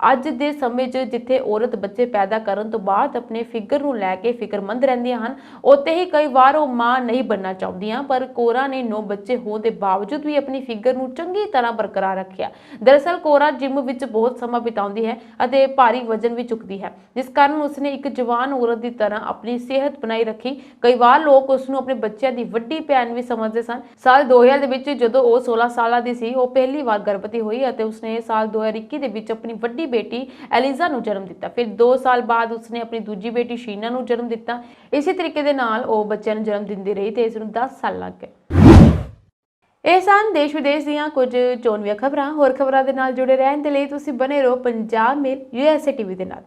ਅੱਜ ਦੇ ਸਮੇਂ 'ਚ ਜਿੱਥੇ ਔਰਤ ਬੱਚੇ ਪੈਦਾ ਕਰਨ ਤੋਂ ਬਾਅਦ ਆਪਣੇ ਫਿਗਰ ਨੂੰ ਲੈ ਕੇ ਫਿਕਰਮੰਦ ਰਹਿੰਦੀਆਂ ਹਨ, ਉੱਥੇ ਹੀ ਕਈ ਵਾਰ ਉਹ ਮਾਂ ਨਹੀਂ ਬਣਨਾ ਚਾਹੁੰਦੀਆਂ। ਪਰ ਕੋਰਾ ਨੇ 9 ਬੱਚੇ ਹੋਣ ਦੇ ਬਾਵਜੂਦ ਵੀ ਆਪਣੀ ਫਿਗਰ ਨੂੰ ਚੰਗੀ ਤਰ੍ਹਾਂ ਬਰਕਰਾਰ ਰੱਖਿਆ। ਦਰਅਸਲ ਕੋਰਾ ਜਿਮ ਵਿੱਚ ਬਹੁਤ ਸਮਾਂ ਬਿਤਾਉਂਦੀ ਹੈ ਅਤੇ ਭਾਰੀ ਵਜ਼ਨ ਵੀ ਚੁੱਕਦੀ ਹੈ, ਜਿਸ ਕਾਰਨ ਉਸਨੇ ਇੱਕ ਜਵਾਨ ਔਰਤ ਦੀ ਤਰ੍ਹਾਂ ਆਪਣੀ ਸਿਹਤ ਬਣਾਈ ਰੱਖੀ। ਕਈ ਵਾਰ ਲੋਕ ਉਸ ਨੂੰ ਆਪਣੇ ਬੱਚਿਆਂ ਦੀ ਵੱਡੀ ਭੈਣ ਵੀ ਸਮਝਦੇ ਸਨ। ਸਾਲ 2000 ਦੇ ਵਿੱਚ ਜਦੋਂ ਉਹ 16 ਸਾਲਾਂ ਦੀ ਸੀ, ਉਹ ਪਹਿਲੀ ਵਾਰ ਗਰਭਵਤੀ ਹੋਈ ਅਤੇ ਉਸਨੇ ਸਾਲ 2021 ਦੇ ਵਿੱਚ ਆਪਣੀ ਵੱਡੀ ਬੇਟੀ ਐਲੀਜ਼ਾ ਨੂੰ ਜਨਮ ਦਿੱਤਾ। ਫਿਰ 2 ਸਾਲ ਬਾਅਦ ਉਸਨੇ ਆਪਣੀ ਦੂਜੀ ਬੇਟੀ ਸ਼ੀਨਾ ਨੂੰ ਜਨਮ ਦਿੱਤਾ। ਇਸੇ ਤਰੀਕੇ ਦੇ ਨਾਲ ਉਹ ਬੱਚਿਆਂ ਨੂੰ ਜਨਮ ਦਿੰਦੀ ਰਹੀ ਤੇ ਇਸ ਨੂੰ 10 ਸਾਲ ਲੱਗ ਗਏ। ਇਹ ਸਨ ਦੇਸ਼ ਵਿਦੇਸ਼ ਦੀਆਂ ਕੁਝ ਚੋਣਵੀਆਂ ਖਬਰਾਂ। ਹੋਰ ਖਬਰਾਂ ਦੇ ਨਾਲ ਜੁੜੇ ਰਹਿਣ ਦੇ ਲਈ ਤੁਸੀਂ ਬਨੇ ਰਹੋ ਪੰਜਾਬ ਮੇਲ USA TV ਦੇ ਨਾਲ।